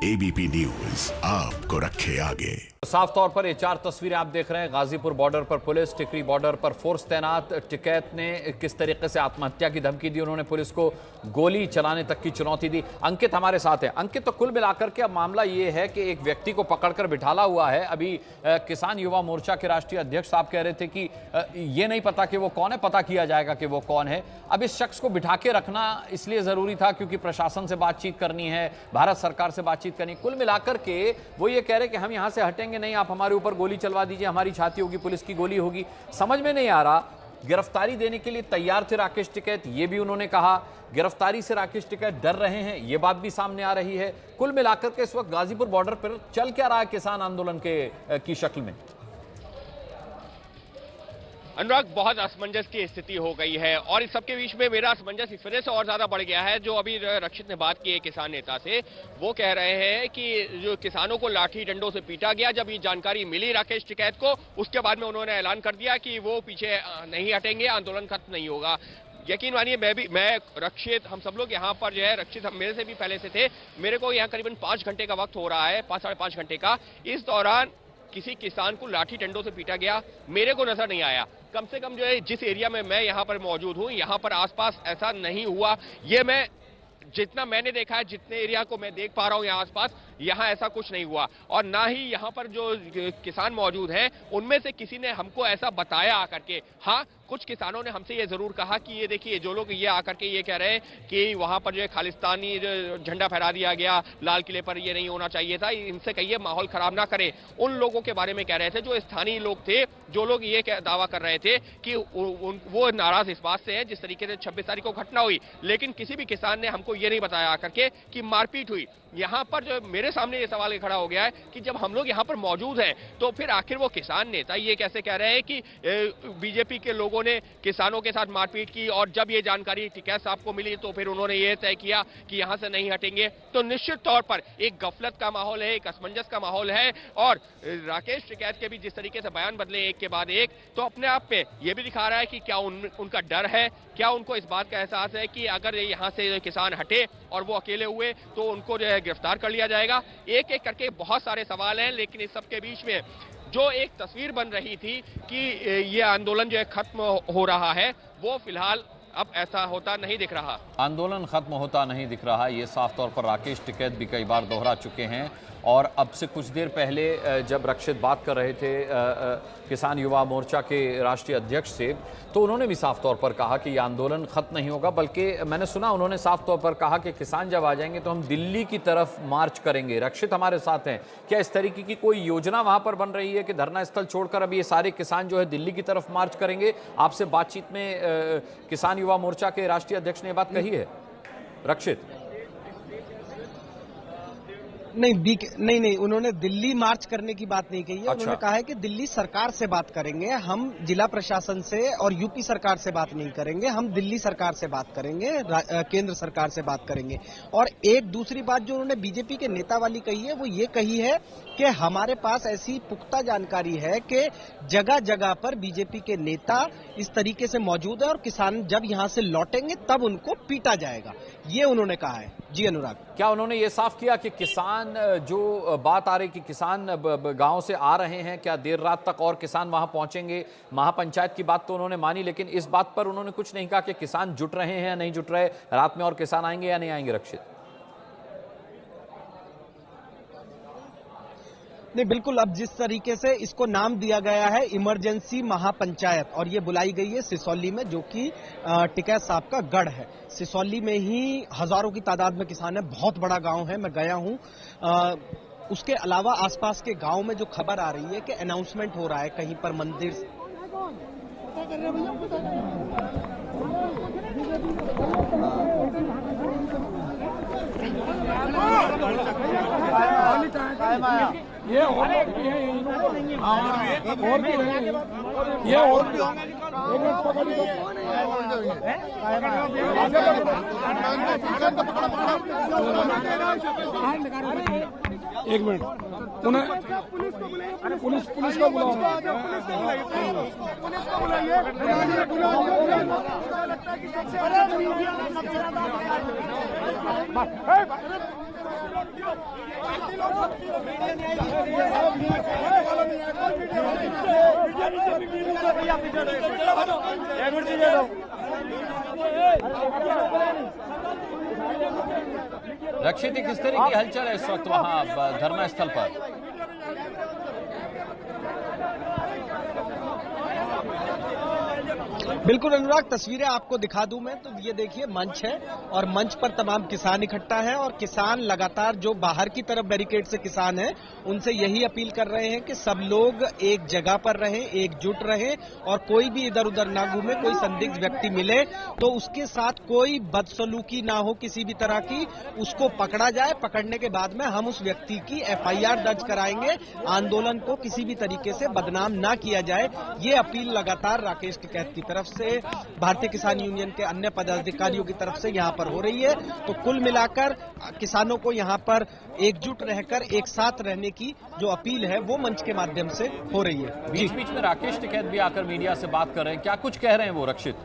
ABP news आपको रखे आगे। साफ तौर पर ये चार तस्वीरें आप देख रहे हैं। गाजीपुर बॉर्डर पर पुलिस, टिकरी बॉर्डर पर फोर्स तैनात। टिकैत ने किस तरीके से आत्महत्या की धमकी दी, उन्होंने पुलिस को गोली चलाने तक की चुनौती दी। अंकित हमारे साथ है। अंकित, तो कुल मिलाकर के अब मामला ये है कि एक व्यक्ति को पकड़कर बिठाला हुआ है। अभी किसान युवा मोर्चा के राष्ट्रीय अध्यक्ष साहब कह रहे थे कि ये नहीं पता कि वो कौन है, पता किया जाएगा कि वो कौन है। अब इस शख्स को बिठा के रखना इसलिए जरूरी था क्योंकि प्रशासन से बातचीत करनी है, भारत सरकार से बातचीत करनी। कुल मिलाकर के वो ये कह रहे कि हम यहां से हटेंगे नहीं, आप हमारे ऊपर गोली चलवा दीजिए, हमारी छाती होगी, पुलिस की गोली होगी। समझ में नहीं आ रहा। गिरफ्तारी देने के लिए तैयार थे राकेश टिकैत, ये भी उन्होंने कहा। गिरफ्तारी से राकेश टिकैत डर रहे हैं, ये बात भी सामने आ रही है। कुल मिलाकर के इस वक्त गाजीपुर बॉर्डर पर चल क्या रहा है किसान आंदोलन की शक्ल में? अनुराग, बहुत असमंजस की स्थिति हो गई है और इस सबके बीच में मेरा असमंजस इस वजह से और ज्यादा बढ़ गया है। जो अभी रक्षित ने बात की है किसान नेता से, वो कह रहे हैं कि जो किसानों को लाठी डंडों से पीटा गया, जब ये जानकारी मिली राकेश टिकैत को, उसके बाद में उन्होंने ऐलान कर दिया कि वो पीछे नहीं हटेंगे, आंदोलन खत्म नहीं होगा। यकीन मानिए, मैं रक्षित, हम सब लोग यहाँ पर जो है, रक्षित हम मेरे से भी पहले से थे। मेरे को यहाँ करीबन 5 घंटे का वक्त हो रहा है, 5-5.5 घंटे का। इस दौरान किसी किसान को लाठी डंडों से पीटा गया मेरे को नजर नहीं आया। कम से कम जो है, जिस एरिया में मैं यहाँ पर मौजूद हूँ, यहाँ पर आसपास ऐसा नहीं हुआ। ये मैं जितना मैंने देखा है, जितने एरिया को मैं देख पा रहा हूँ यहाँ आसपास, यहाँ ऐसा कुछ नहीं हुआ। और ना ही यहाँ पर जो किसान मौजूद हैं, उनमें से किसी ने हमको ऐसा बताया आकर के। हाँ, कुछ किसानों ने हमसे ये जरूर कहा कि ये देखिए, जो लोग ये आकर के ये कह रहे हैं कि वहां पर जो है खालिस्तानी झंडा फहरा दिया गया, लाल किले पर ये नहीं होना चाहिए था, इनसे कहिए माहौल खराब ना करें। उन लोगों के बारे में कह रहे थे जो स्थानीय लोग थे, जो लोग ये दावा कर रहे थे कि वो नाराज इस बात से है जिस तरीके से 26 तारीख को घटना हुई। लेकिन किसी भी किसान ने हमको ये नहीं बताया आकर के कि मारपीट हुई। यहाँ पर जो मेरे सामने ये सवाल खड़ा हो गया है कि जब हम लोग यहाँ पर मौजूद हैं, तो फिर आखिर वो किसान नेता ये कैसे कह रहे हैं कि बीजेपी के लोगों ने किसानों के साथ मारपीट की, और जब ये जानकारी टिकैत साहब को मिली तो फिर उन्होंने ये तय किया कि यहाँ से नहीं हटेंगे। तो निश्चित तौर पर एक गफलत का माहौल है, एक असमंजस का माहौल है। और राकेश टिकैत के भी जिस तरीके से बयान बदले एक के बाद एक, तो अपने आप में ये भी दिखा रहा है कि क्या उनका डर है, क्या उनको इस बात का एहसास है कि अगर यहाँ से किसान हटे और वो अकेले हुए तो उनको जो है गिरफ्तार कर लिया जाएगा। एक एक करके बहुत सारे सवाल हैं, लेकिन इस सब के बीच में जो एक तस्वीर बन रही थी कि ये आंदोलन जो है खत्म हो रहा है, वो फिलहाल अब ऐसा होता नहीं दिख रहा। आंदोलन खत्म होता नहीं दिख रहा, ये साफ तौर पर राकेश टिकैत भी कई बार दोहरा चुके हैं। और अब से कुछ देर पहले जब रक्षित बात कर रहे थे किसान युवा मोर्चा के राष्ट्रीय अध्यक्ष से, तो उन्होंने भी साफ तौर पर कहा कि ये आंदोलन खत्म नहीं होगा, बल्कि मैंने सुना उन्होंने साफ तौर पर कहा कि किसान जब आ जाएंगे तो हम दिल्ली की तरफ मार्च करेंगे। रक्षित हमारे साथ हैं। क्या इस तरीके की कोई योजना वहां पर बन रही है कि धरना स्थल छोड़कर अब ये सारे किसान जो है दिल्ली की तरफ मार्च करेंगे? आपसे बातचीत में किसान युवा मोर्चा के राष्ट्रीय अध्यक्ष ने ये बात कही है रक्षित? नहीं, उन्होंने दिल्ली मार्च करने की बात नहीं कही है। उन्होंने कहा है कि दिल्ली सरकार से बात करेंगे, हम जिला प्रशासन से और यूपी सरकार से बात नहीं करेंगे, हम दिल्ली सरकार से बात करेंगे, केंद्र सरकार से बात करेंगे। और एक दूसरी बात जो उन्होंने बीजेपी के नेता वाली कही है, वो ये कही है कि हमारे पास ऐसी पुख्ता जानकारी है कि जगह जगह पर बीजेपी के नेता इस तरीके से मौजूद है और किसान जब यहां से लौटेंगे तब उनको पीटा जाएगा, ये उन्होंने कहा है। जी अनुराग, क्या उन्होंने ये साफ किया कि किसान, जो बात आ रही कि किसान गांव से आ रहे हैं, क्या देर रात तक और किसान वहां पहुंचेंगे? महापंचायत की बात तो उन्होंने मानी, लेकिन इस बात पर उन्होंने कुछ नहीं कहा कि किसान जुट रहे हैं या नहीं जुट रहे, रात में और किसान आएंगे या नहीं आएंगे रक्षित? नहीं, बिल्कुल। अब जिस तरीके से इसको नाम दिया गया है इमरजेंसी महापंचायत, और ये बुलाई गई है सिसौली में, जो कि टिकैत साहब का गढ़ है। सिसौली में ही हजारों की तादाद में किसान है, बहुत बड़ा गांव है, मैं गया हूं। उसके अलावा आसपास के गांव में जो खबर आ रही है कि अनाउंसमेंट हो रहा है कहीं पर मंदिर। ये और भी है, और भी है, ये और भी होंगे। एक मिनट, उन्हें पुलिस को बुलाओ। रक्षित, किस तरह की हलचल है इस वक्त वहां धरना स्थल पर? बिल्कुल अनुराग, तस्वीरें आपको दिखा दूं मैं तो ये देखिए मंच है और मंच पर तमाम किसान इकट्ठा है और किसान लगातार जो बाहर की तरफ बैरिकेड से किसान हैं उनसे यही अपील कर रहे हैं कि सब लोग एक जगह पर रहें, एकजुट रहें और कोई भी इधर उधर ना घूमे। कोई संदिग्ध व्यक्ति मिले तो उसके साथ कोई बदसलूकी ना हो किसी भी तरह की, उसको पकड़ा जाए। पकड़ने के बाद में हम उस व्यक्ति की FIR दर्ज कराएंगे। आंदोलन को किसी भी तरीके से बदनाम ना किया जाए, ये अपील लगातार राकेश टिकैत की तरफ से, भारतीय किसान यूनियन के अन्य पदाधिकारियों की तरफ से यहां पर हो रही है। तो कुल मिलाकर किसानों को यहां पर एकजुट रहकर एक साथ रहने की जो अपील है वो मंच के माध्यम से हो रही है। बीच बीच में राकेश टिकैत भी आकर मीडिया से बात कर रहे हैं, क्या कुछ कह रहे हैं वो रक्षित?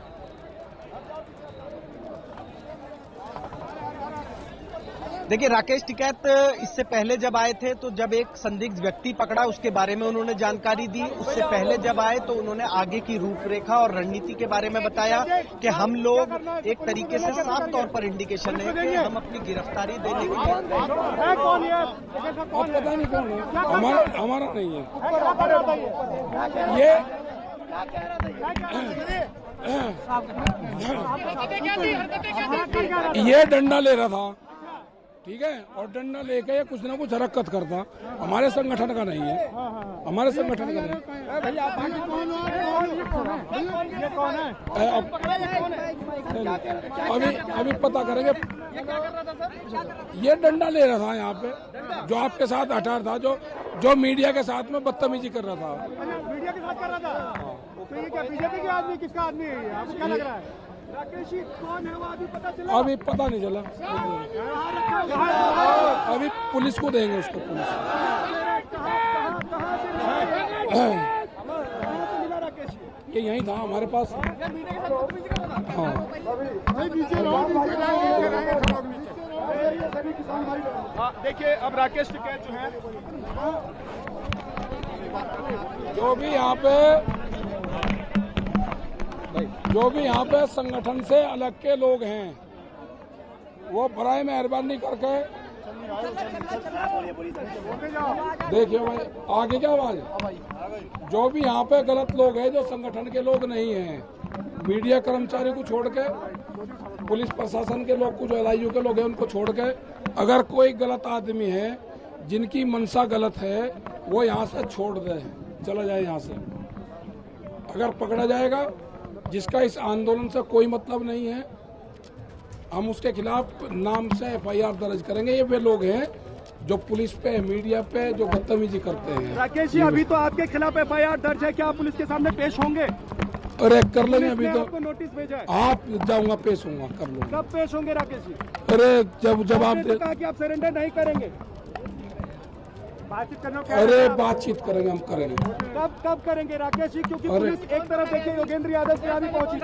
देखिए राकेश टिकैत इससे पहले जब आए थे तो जब एक संदिग्ध व्यक्ति पकड़ा उसके बारे में उन्होंने जानकारी दी। उससे पहले जब आए तो उन्होंने आगे की रूपरेखा और रणनीति के बारे में बताया कि हम लोग एक तरीके से साफ तौर पर इंडिकेशन है कि हम अपनी गिरफ्तारी देने के लिए पता नहीं कौन है, हमारा नहीं है। ये डंडा ले रहा था, ठीक है, और डंडा लेके ये कुछ ना कुछ हरकत करता, हमारे संगठन का नहीं है, हमारे संगठन का नहीं। अभी पता करेंगे। ये डंडा ले रहा था यहाँ पे, जो आपके साथ हटा था, जो मीडिया के साथ में बदतमीजी कर रहा था। मीडिया के साथ कर रहा था? तो ये क्या बीजेपी के आदमी, किसका आदमी है? आपको क्या लग रहा है? राकेश जी कौन है वो अभी पता चला? अभी पता नहीं चला, अभी पुलिस को देंगे उसको। पुलिस ये यहीं था हमारे पास। हाँ देखिए अब राकेश टिकैत जो है, जो भी यहाँ पे संगठन से अलग के लोग हैं वो बराए मेहरबानी करके देखिए भाई आगे क्या आवाज, जो भी यहाँ पे गलत लोग हैं, जो संगठन के लोग नहीं हैं, मीडिया कर्मचारी को छोड़ के, पुलिस प्रशासन के लोग को, जो LIU के लोग हैं उनको छोड़ के, अगर कोई गलत आदमी है जिनकी मंशा गलत है वो यहाँ से छोड़ दे, चला जाए यहाँ से। अगर पकड़ा जाएगा जिसका इस आंदोलन से कोई मतलब नहीं है, हम उसके खिलाफ नाम से FIR दर्ज करेंगे। ये वे लोग हैं जो पुलिस पे, मीडिया पे जो बदतमीजी करते हैं। राकेश जी अभी तो आपके खिलाफ FIR दर्ज है, क्या आप पुलिस के सामने पेश होंगे? अरे कर लेंगे, अभी तो आपको नोटिस भेजा है। आप जाऊंगा, पेश होऊंगा, कर लूंगा। कब पेश होंगे राकेश जी? अरे जब आप कहा कि आप सरेंडर नहीं करेंगे, बातचीत करना। अरे बातचीत करेंगे, हम करेंगे। कब करेंगे राकेश जी? क्योंकि पुलिस एक तरफ देखिए योगेंद्र यादव के यहाँ भी पहुंची थी।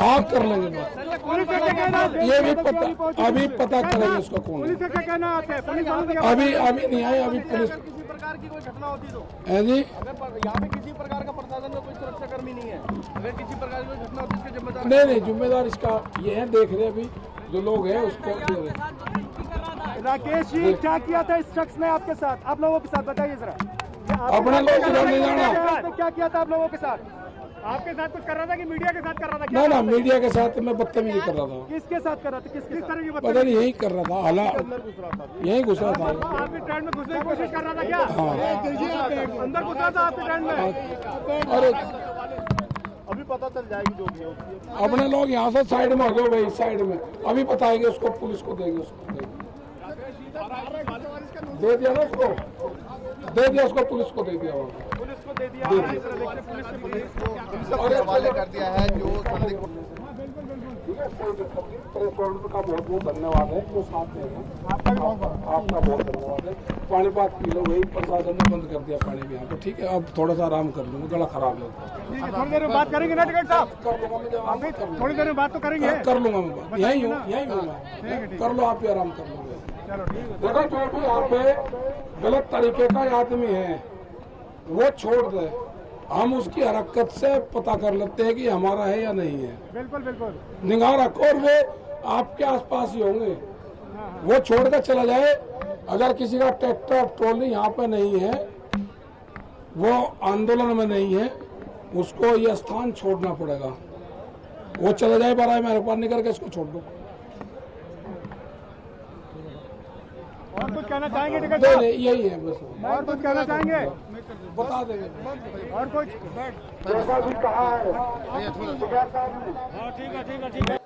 आप कर लेंगे बात, ये भी पता, अभी पता करेंगे उसका कौन है। पुलिस का क्या कहना आता है? पुलिस अभी नहीं आए, अभी पुलिस किसी प्रकार की कोई घटना होती तो है जी। अगर यहाँ पे किसी प्रकार का प्रशासन में कोई सुरक्षा कर्मी नहीं है, अगर किसी प्रकार की कोई घटना होती है इसके जिम्मेदार नहीं, जिम्मेदार इसका ये है, देख रहे अभी जो लोग हैं उसको। राकेश जी क्या किया था इस शख्स ने आपके साथ, आप लोगों के साथ? बताइए जरा। अपने लोग इधर नहीं जाना। क्या किया था आप लोगों के साथ? आपके साथ कुछ कर रहा था कि मीडिया के साथ कर रहा था? ना, मीडिया के साथ मैं बदतमीजी कर रहा था। किसके साथ कर रहा था? किस तरह की? पता नहीं, यही कर रहा था, यही घुस रहा था। आपके ट्रेंड में घुसने की कोशिश कर रहा था क्या? हाँ, अंदर घुसा था आपके ट्रेंड में? अरे अभी पता चल जाएगी जो भी है। अपने लोग यहाँ से साइड में हो गए भाई, साइड में। अभी बताएंगे उसको, पुलिस को देंगे, उसको देंगे। दे दिया ना उसको, दे दिया उसको, पुलिस को दे दिया, पुलिस को दे दिया। पुलिस को हवाले कर दिया है। जो का बहुत बहुत धन्यवाद है, जो साथ में आपका बहुत धन्यवाद है। पानी बात पी लो भाई, प्रशासन ने बंद कर दिया पानी भी यहाँ पे, ठीक है। अब थोड़ा सा आराम कर लूँगा, गला खराब है। थोड़ी देर में बात करेंगे ना टिकैत साहब? कर लूँगा मैं, थोड़ी देर में बात तो करेंगे। कर लूँगा मैं, यही हूँ मैं, कर लो आप भी आराम कर लोगे। देखो जो भी यहाँ पे गलत तरीके का आदमी है वो छोड़ दे, हम उसकी हरकत से पता कर लेते हैं कि हमारा है या नहीं है। बिल्कुल बिल्कुल निगाह रखो, और वो आपके आसपास ही होंगे। वो छोड़ कर चला जाए। अगर किसी का ट्रैक्टर ट्रॉली यहाँ पे नहीं है, वो आंदोलन में नहीं है, उसको ये स्थान छोड़ना पड़ेगा। वो चला जाए, बराए मेहरबानी करके इसको छोड़ दो। और कुछ कहना चाहेंगे? नहीं, यही है बस। और कुछ कहना चाहेंगे? बता देंगे। और कुछ? जैसा भी कहा है। ठीक है।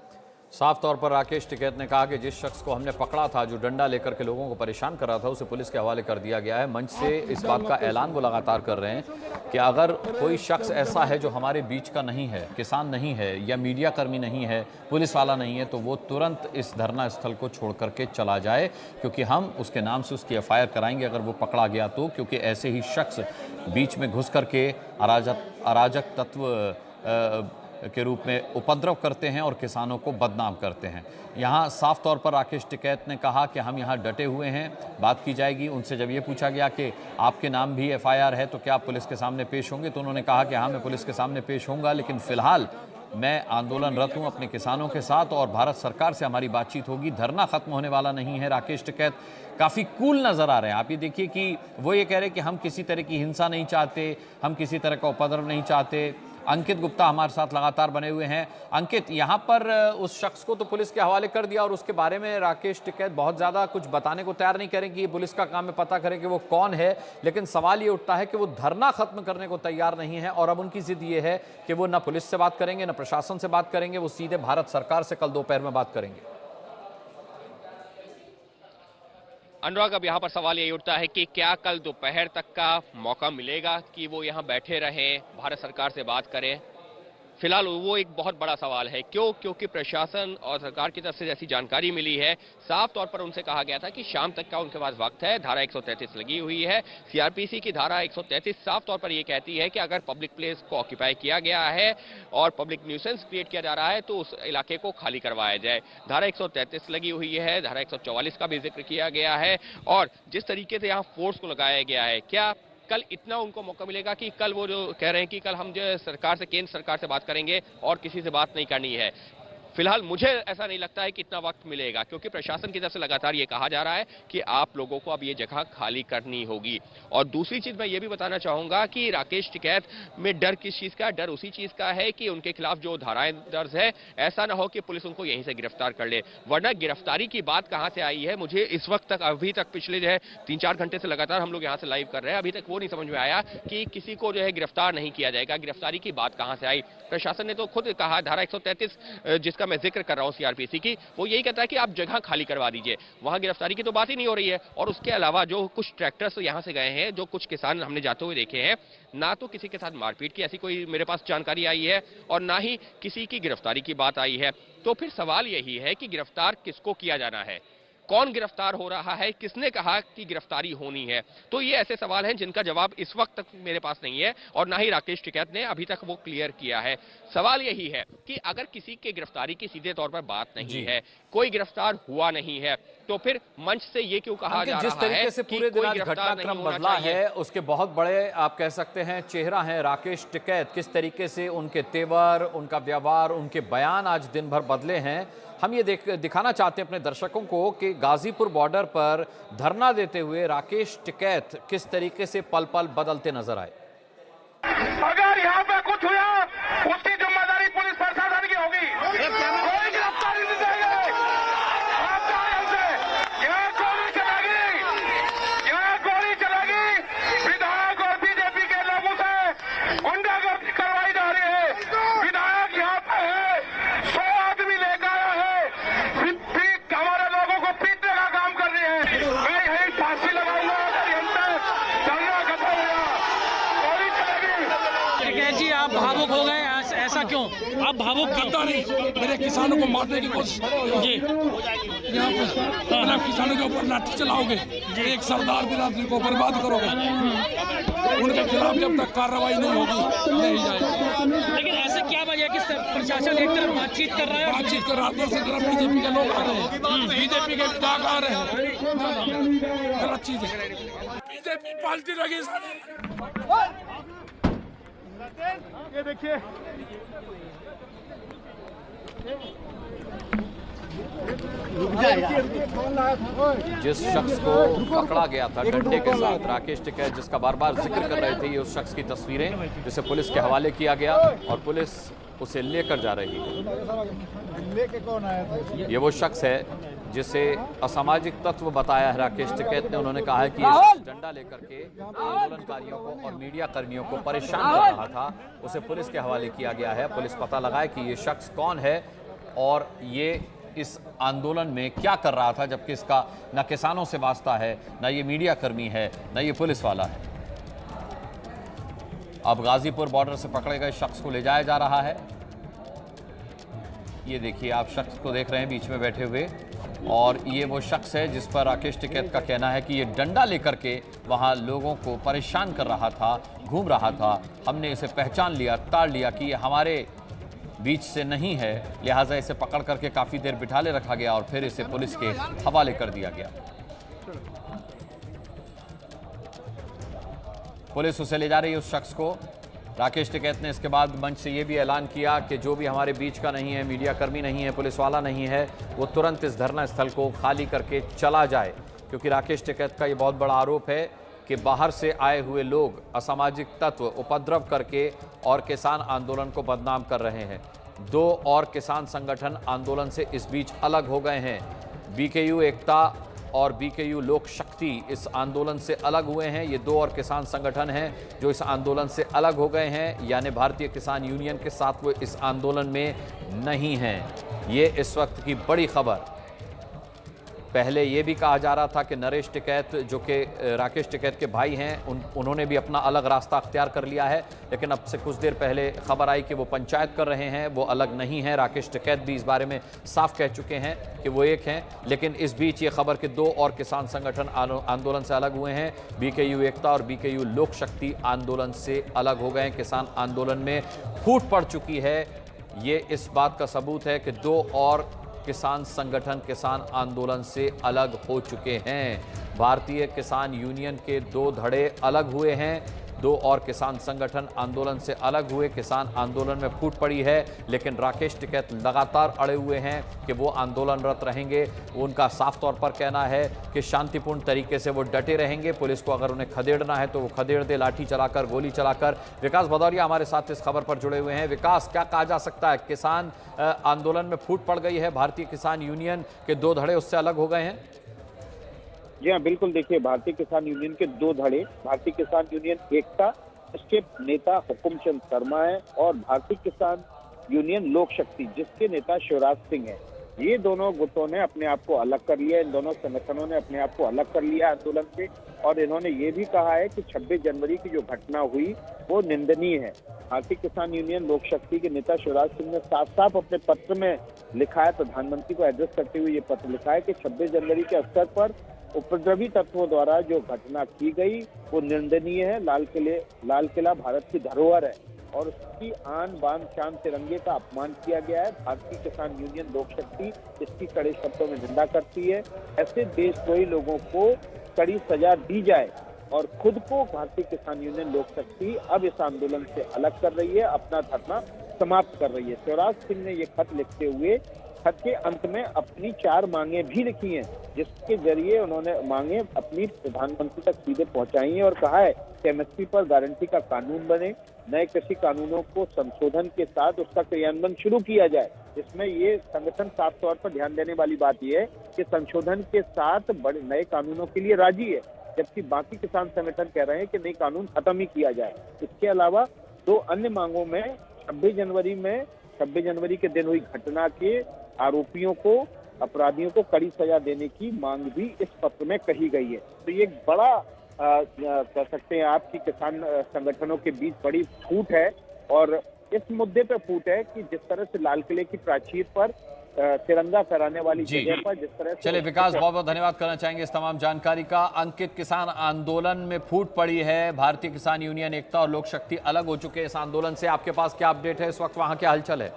साफ तौर पर राकेश टिकैत ने कहा कि जिस शख्स को हमने पकड़ा था, जो डंडा लेकर के लोगों को परेशान कर रहा था, उसे पुलिस के हवाले कर दिया गया है। मंच से इस बात का ऐलान वो लगातार कर रहे हैं कि अगर कोई शख्स ऐसा है जो हमारे बीच का नहीं है, किसान नहीं है या मीडिया कर्मी नहीं है, पुलिस वाला नहीं है, तो वो तुरंत इस धरना स्थल को छोड़ करके चला जाए, क्योंकि हम उसके नाम से उसकी FIR कराएंगे अगर वो पकड़ा गया तो। क्योंकि ऐसे ही शख्स बीच में घुस करके अराजक तत्व के रूप में उपद्रव करते हैं और किसानों को बदनाम करते हैं। यहाँ साफ तौर पर राकेश टिकैत ने कहा कि हम यहाँ डटे हुए हैं, बात की जाएगी। उनसे जब ये पूछा गया कि आपके नाम भी FIR है तो क्या आप पुलिस के सामने पेश होंगे, तो उन्होंने कहा कि हाँ, मैं पुलिस के सामने पेश होऊंगा, लेकिन फिलहाल मैं आंदोलनरत हूँ अपने किसानों के साथ और भारत सरकार से हमारी बातचीत होगी। धरना खत्म होने वाला नहीं है। राकेश टिकैत काफ़ी कूल नज़र आ रहे हैं। आप ये देखिए कि वो ये कह रहे हैं कि हम किसी तरह की हिंसा नहीं चाहते, हम किसी तरह का उपद्रव नहीं चाहते। अंकित गुप्ता हमारे साथ लगातार बने हुए हैं। अंकित, यहाँ पर उस शख्स को तो पुलिस के हवाले कर दिया और उसके बारे में राकेश टिकैत बहुत ज़्यादा कुछ बताने को तैयार नहीं करें कि ये पुलिस का काम है पता करें कि वो कौन है, लेकिन सवाल ये उठता है कि वो धरना खत्म करने को तैयार नहीं है और अब उनकी जिद ये है कि वो न पुलिस से बात करेंगे, न प्रशासन से बात करेंगे, वो सीधे भारत सरकार से कल दोपहर में बात करेंगे। अनुराग, अब यहाँ पर सवाल यही उठता है कि क्या कल दोपहर तक का मौका मिलेगा कि वो यहाँ बैठे रहें, भारत सरकार से बात करें? फिलहाल वो एक बहुत बड़ा सवाल है। क्यों? क्योंकि प्रशासन और सरकार की तरफ से जैसी जानकारी मिली है, साफ तौर पर उनसे कहा गया था कि शाम तक का उनके पास वक्त है। धारा 133 लगी हुई है। CRPC की धारा 133 साफ तौर पर यह कहती है कि अगर पब्लिक प्लेस को ऑक्यूपाई किया गया है और पब्लिक न्यूसेंस क्रिएट किया जा रहा है तो उस इलाके को खाली करवाया जाए। धारा 133 लगी हुई है, धारा 144 का भी जिक्र किया गया है। और जिस तरीके से यहाँ फोर्स को लगाया गया है, क्या कल इतना उनको मौका मिलेगा कि कल वो जो कह रहे हैं कि कल हम जो सरकार से, केंद्र सरकार से बात करेंगे और किसी से बात नहीं करनी है? फिलहाल मुझे ऐसा नहीं लगता है कि इतना वक्त मिलेगा, क्योंकि प्रशासन की तरफ से लगातार ये कहा जा रहा है कि आप लोगों को अब ये जगह खाली करनी होगी। और दूसरी चीज मैं ये भी बताना चाहूंगा कि राकेश टिकैत में डर किस चीज का? डर उसी चीज का है कि उनके खिलाफ जो धाराएं दर्ज है, ऐसा ना हो कि पुलिस उनको यहीं से गिरफ्तार कर ले। वरना गिरफ्तारी की बात कहां से आई है, मुझे इस वक्त तक, अभी तक पिछले जो है 3-4 घंटे से लगातार हम लोग यहाँ से लाइव कर रहे हैं, अभी तक वो नहीं समझ में आया कि किसी को जो है गिरफ्तार नहीं किया जाएगा। गिरफ्तारी की बात कहां से आई? प्रशासन ने तो खुद कहा, धारा 133 जिसका मैं जिक्र कर रहा हूं CRPC की, वो यही कहता है कि आप जगह खाली करवा दीजिए। वहां गिरफ्तारी की तो बात ही नहीं हो रही है। और उसके अलावा जो कुछ ट्रैक्टर्स यहां से गए हैं, जो कुछ किसान हमने जाते हुए देखे हैं, ना तो किसी के साथ मारपीट की ऐसी कोई मेरे पास जानकारी आई है और ना ही किसी की गिरफ्तारी की बात आई है। तो फिर सवाल यही है कि गिरफ्तार किसको किया जाना है, कौन गिरफ्तार हो रहा है, किसने कहा कि गिरफ्तारी होनी है? तो ये ऐसे सवाल हैं जिनका जवाब इस वक्त तक मेरे पास नहीं है और ना ही राकेश टिकैत ने अभी तक वो क्लियर किया है। सवाल यही है कि अगर किसी के गिरफ्तारी की सीधे तौर पर बात नहीं है, कोई गिरफ्तार हुआ नहीं है, तो फिर मंच से ये क्यों कहा जा रहा है? जिस तरीके से पूरे दिन घटनाक्रम बदला है, उसके बहुत बड़े आप कह सकते हैं चेहरा है राकेश टिकैत। किस तरीके से उनके तेवर, उनका व्यवहार, उनके बयान आज दिन भर बदले हैं, हम ये दिखाना चाहते हैं अपने दर्शकों को कि गाजीपुर बॉर्डर पर धरना देते हुए राकेश टिकैत किस तरीके से पल पल बदलते नजर आए। अगर यहाँ पे कुछ हुआ, उसकी जिम्मेदारी पुलिस प्रशासन की होगी। कोई गिरफ्तारी नहीं देंगे। यहाँ गोली चलेगी, यहाँ गोली चलेगी। विधायक और बीजेपी के लोगों से गुंडागर्दी करवाई जा रही है। विधायक यहाँ पे है, 100 आदमी लेकर आया है, हमारे लोगों को पीटने का काम कर रही है। मैं यही फांसी लगाऊंगा अगर यहाँ धरना खत्म हुआ, गोली चलेगी। टिकैत जी, आप भावुक हो गए, ऐसा क्यों? आप भावुक करता नहीं, मेरे किसानों को मारने की कोशिश जी, यहाँ पर किसानों के ऊपर लाठी चलाओगे, एक सरदार बिरादरी को बर्बाद करोगे, उनके खिलाफ जब तक कार्रवाई नहीं होगी नहीं जाएगी। लेकिन ऐसे क्या गया कि प्रशासन एक तरफ बातचीत कर रहा है, बातचीत कर रहा है, दूसरी तरफ बीजेपी के लोग आ रहे हैं, बीजेपी के विधायक आ रहे हैं, गलत चीज है। बीजेपी पार्टी लगी सारी। ये देखिए जिस शख्स को पकड़ा गया था डंडे के साथ, राकेश टिकैत, जिसका बार बार जिक्र कर रहे थे, ये उस शख्स की तस्वीरें जिसे पुलिस के हवाले किया गया और पुलिस उसे लेकर जा रही है। ये वो शख्स है जिसे असामाजिक तत्व बताया है राकेश टिकैत ने। उन्होंने कहा है कि ये शख्स डंडा लेकर के आंदोलनकारियों को और मीडिया कर्मियों को परेशान कर रहा था, उसे पुलिस के हवाले किया गया है। पुलिस पता लगाए कि ये शख्स कौन है और ये इस आंदोलन में क्या कर रहा था, जबकि इसका न किसानों से वास्ता है, न ये मीडिया कर्मी है, न ये पुलिस वाला है। अब गाजीपुर बॉर्डर से पकड़े गए शख्स को ले जाया जा रहा है। ये देखिए, आप शख्स को देख रहे हैं बीच में बैठे हुए, और ये वो शख्स है जिस पर राकेश टिकैत का कहना है कि ये डंडा लेकर के वहाँ लोगों को परेशान कर रहा था, घूम रहा था। हमने इसे पहचान लिया, ताड़ लिया कि ये हमारे बीच से नहीं है, लिहाजा इसे पकड़ करके काफ़ी देर बिठाले रखा गया और फिर इसे पुलिस के हवाले कर दिया गया। पुलिस उसे ले जा रही है, उस शख्स को। राकेश टिकैत ने इसके बाद मंच से ये भी ऐलान किया कि जो भी हमारे बीच का नहीं है, मीडिया कर्मी नहीं है, पुलिस वाला नहीं है, वो तुरंत इस धरना स्थल को खाली करके चला जाए, क्योंकि राकेश टिकैत का ये बहुत बड़ा आरोप है कि बाहर से आए हुए लोग असामाजिक तत्व उपद्रव करके और किसान आंदोलन को बदनाम कर रहे हैं। 2 और किसान संगठन आंदोलन से इस बीच अलग हो गए हैं। बीकेयू एकता और बीकेयू लोक शक्ति इस आंदोलन से अलग हुए हैं। ये 2 और किसान संगठन हैं जो इस आंदोलन से अलग हो गए हैं, यानी भारतीय किसान यूनियन के साथ वो इस आंदोलन में नहीं हैं। ये इस वक्त की बड़ी खबर। पहले ये भी कहा जा रहा था कि नरेश टिकैत, जो कि राकेश टिकैत के भाई हैं, उन्होंने भी अपना अलग रास्ता अख्तियार कर लिया है, लेकिन अब से कुछ देर पहले खबर आई कि वो पंचायत कर रहे हैं, वो अलग नहीं हैं। राकेश टिकैत भी इस बारे में साफ कह चुके हैं कि वो एक हैं, लेकिन इस बीच ये खबर कि 2 और किसान संगठन आंदोलन से अलग हुए हैं। बीकेयू एकता और बीकेयू लोक शक्ति आंदोलन से अलग हो गए हैं। किसान आंदोलन में फूट पड़ चुकी है। ये इस बात का सबूत है कि 2 और किसान संगठन किसान आंदोलन से अलग हो चुके हैं। भारतीय किसान यूनियन के 2 धड़े अलग हुए हैं। 2 और किसान संगठन आंदोलन से अलग हुए। किसान आंदोलन में फूट पड़ी है, लेकिन राकेश टिकैत लगातार अड़े हुए हैं कि वो आंदोलनरत रहेंगे। उनका साफ तौर पर कहना है कि शांतिपूर्ण तरीके से वो डटे रहेंगे। पुलिस को अगर उन्हें खदेड़ना है तो वो खदेड़ दे, लाठी चलाकर, गोली चलाकर। विकास भदौरिया हमारे साथ इस खबर पर जुड़े हुए हैं। विकास, क्या कहा जा सकता है? किसान आंदोलन में फूट पड़ गई है, भारतीय किसान यूनियन के 2 धड़े उससे अलग हो गए हैं। जी हाँ, बिल्कुल। देखिए, भारतीय किसान यूनियन के 2 धड़े, भारतीय किसान यूनियन एकता, इसके नेता हुकुमचंद शर्मा है, और भारतीय किसान यूनियन लोक शक्ति, जिसके नेता शिवराज सिंह है। ये दोनों गुटों ने अपने आप को अलग कर लिया, इन दोनों संगठनों ने अपने आप को अलग कर लिया आंदोलन से, और इन्होंने ये भी कहा है कि 26 जनवरी की जो घटना हुई वो निंदनीय है। भारतीय किसान यूनियन लोक शक्ति के नेता शिवराज सिंह ने साफ साफ अपने पत्र में लिखा है, प्रधानमंत्री को एड्रेस करते हुए ये पत्र लिखा है कि 26 जनवरी के अवसर पर उपद्रवी तत्वों द्वारा जो घटना की गई वो निंदनीय है। लाल किला भारत की धरोहर है और उसकी आन बान शान तिरंगे का अपमान किया गया है। भारतीय किसान यूनियन लोक शक्ति इसकी कड़े शब्दों में निंदा करती है। ऐसे देशद्रोही लोगों को कड़ी सजा दी जाए, और खुद को भारतीय किसान यूनियन लोक शक्ति अब इस आंदोलन से अलग कर रही है, अपना धरना समाप्त कर रही है। शिवराज सिंह ने ये खत लिखते हुए खत के अंत में अपनी 4 मांगे भी लिखी हैं, जिसके जरिए उन्होंने मांगे अपनी प्रधानमंत्री तक सीधे पहुंचाई हैं और कहा है कि एमएसपी पर गारंटी का कानून बने, नए कृषि कानूनों को संशोधन के साथ उसका क्रियान्वयन शुरू किया जाए। इसमें ये संगठन साफ तौर पर ध्यान देने वाली बात यह है कि संशोधन के साथ बड़े नए कानूनों के लिए राजी है, जबकि बाकी किसान संगठन कह रहे हैं कि नई कानून खत्म ही किया जाए। इसके अलावा 2 अन्य मांगों में 26 जनवरी के दिन हुई घटना के आरोपियों को, अपराधियों को कड़ी सजा देने की मांग भी इस पत्र में कही गई है। तो ये बड़ा कह सकते हैं आपकी किसान संगठनों के बीच बड़ी फूट है, और इस मुद्दे पर फूट है कि जिस तरह से लाल किले की प्राचीर पर तिरंगा फहराने वाली जी। जगह पर जिस तरह से चलिए विकास, बहुत बहुत धन्यवाद करना चाहेंगे इस तमाम जानकारी का। अंकित, किसान आंदोलन में फूट पड़ी है, भारतीय किसान यूनियन एकता और लोक शक्ति अलग हो चुके हैं इस आंदोलन से। आपके पास क्या अपडेट है इस वक्त, वहां क्या हलचल है?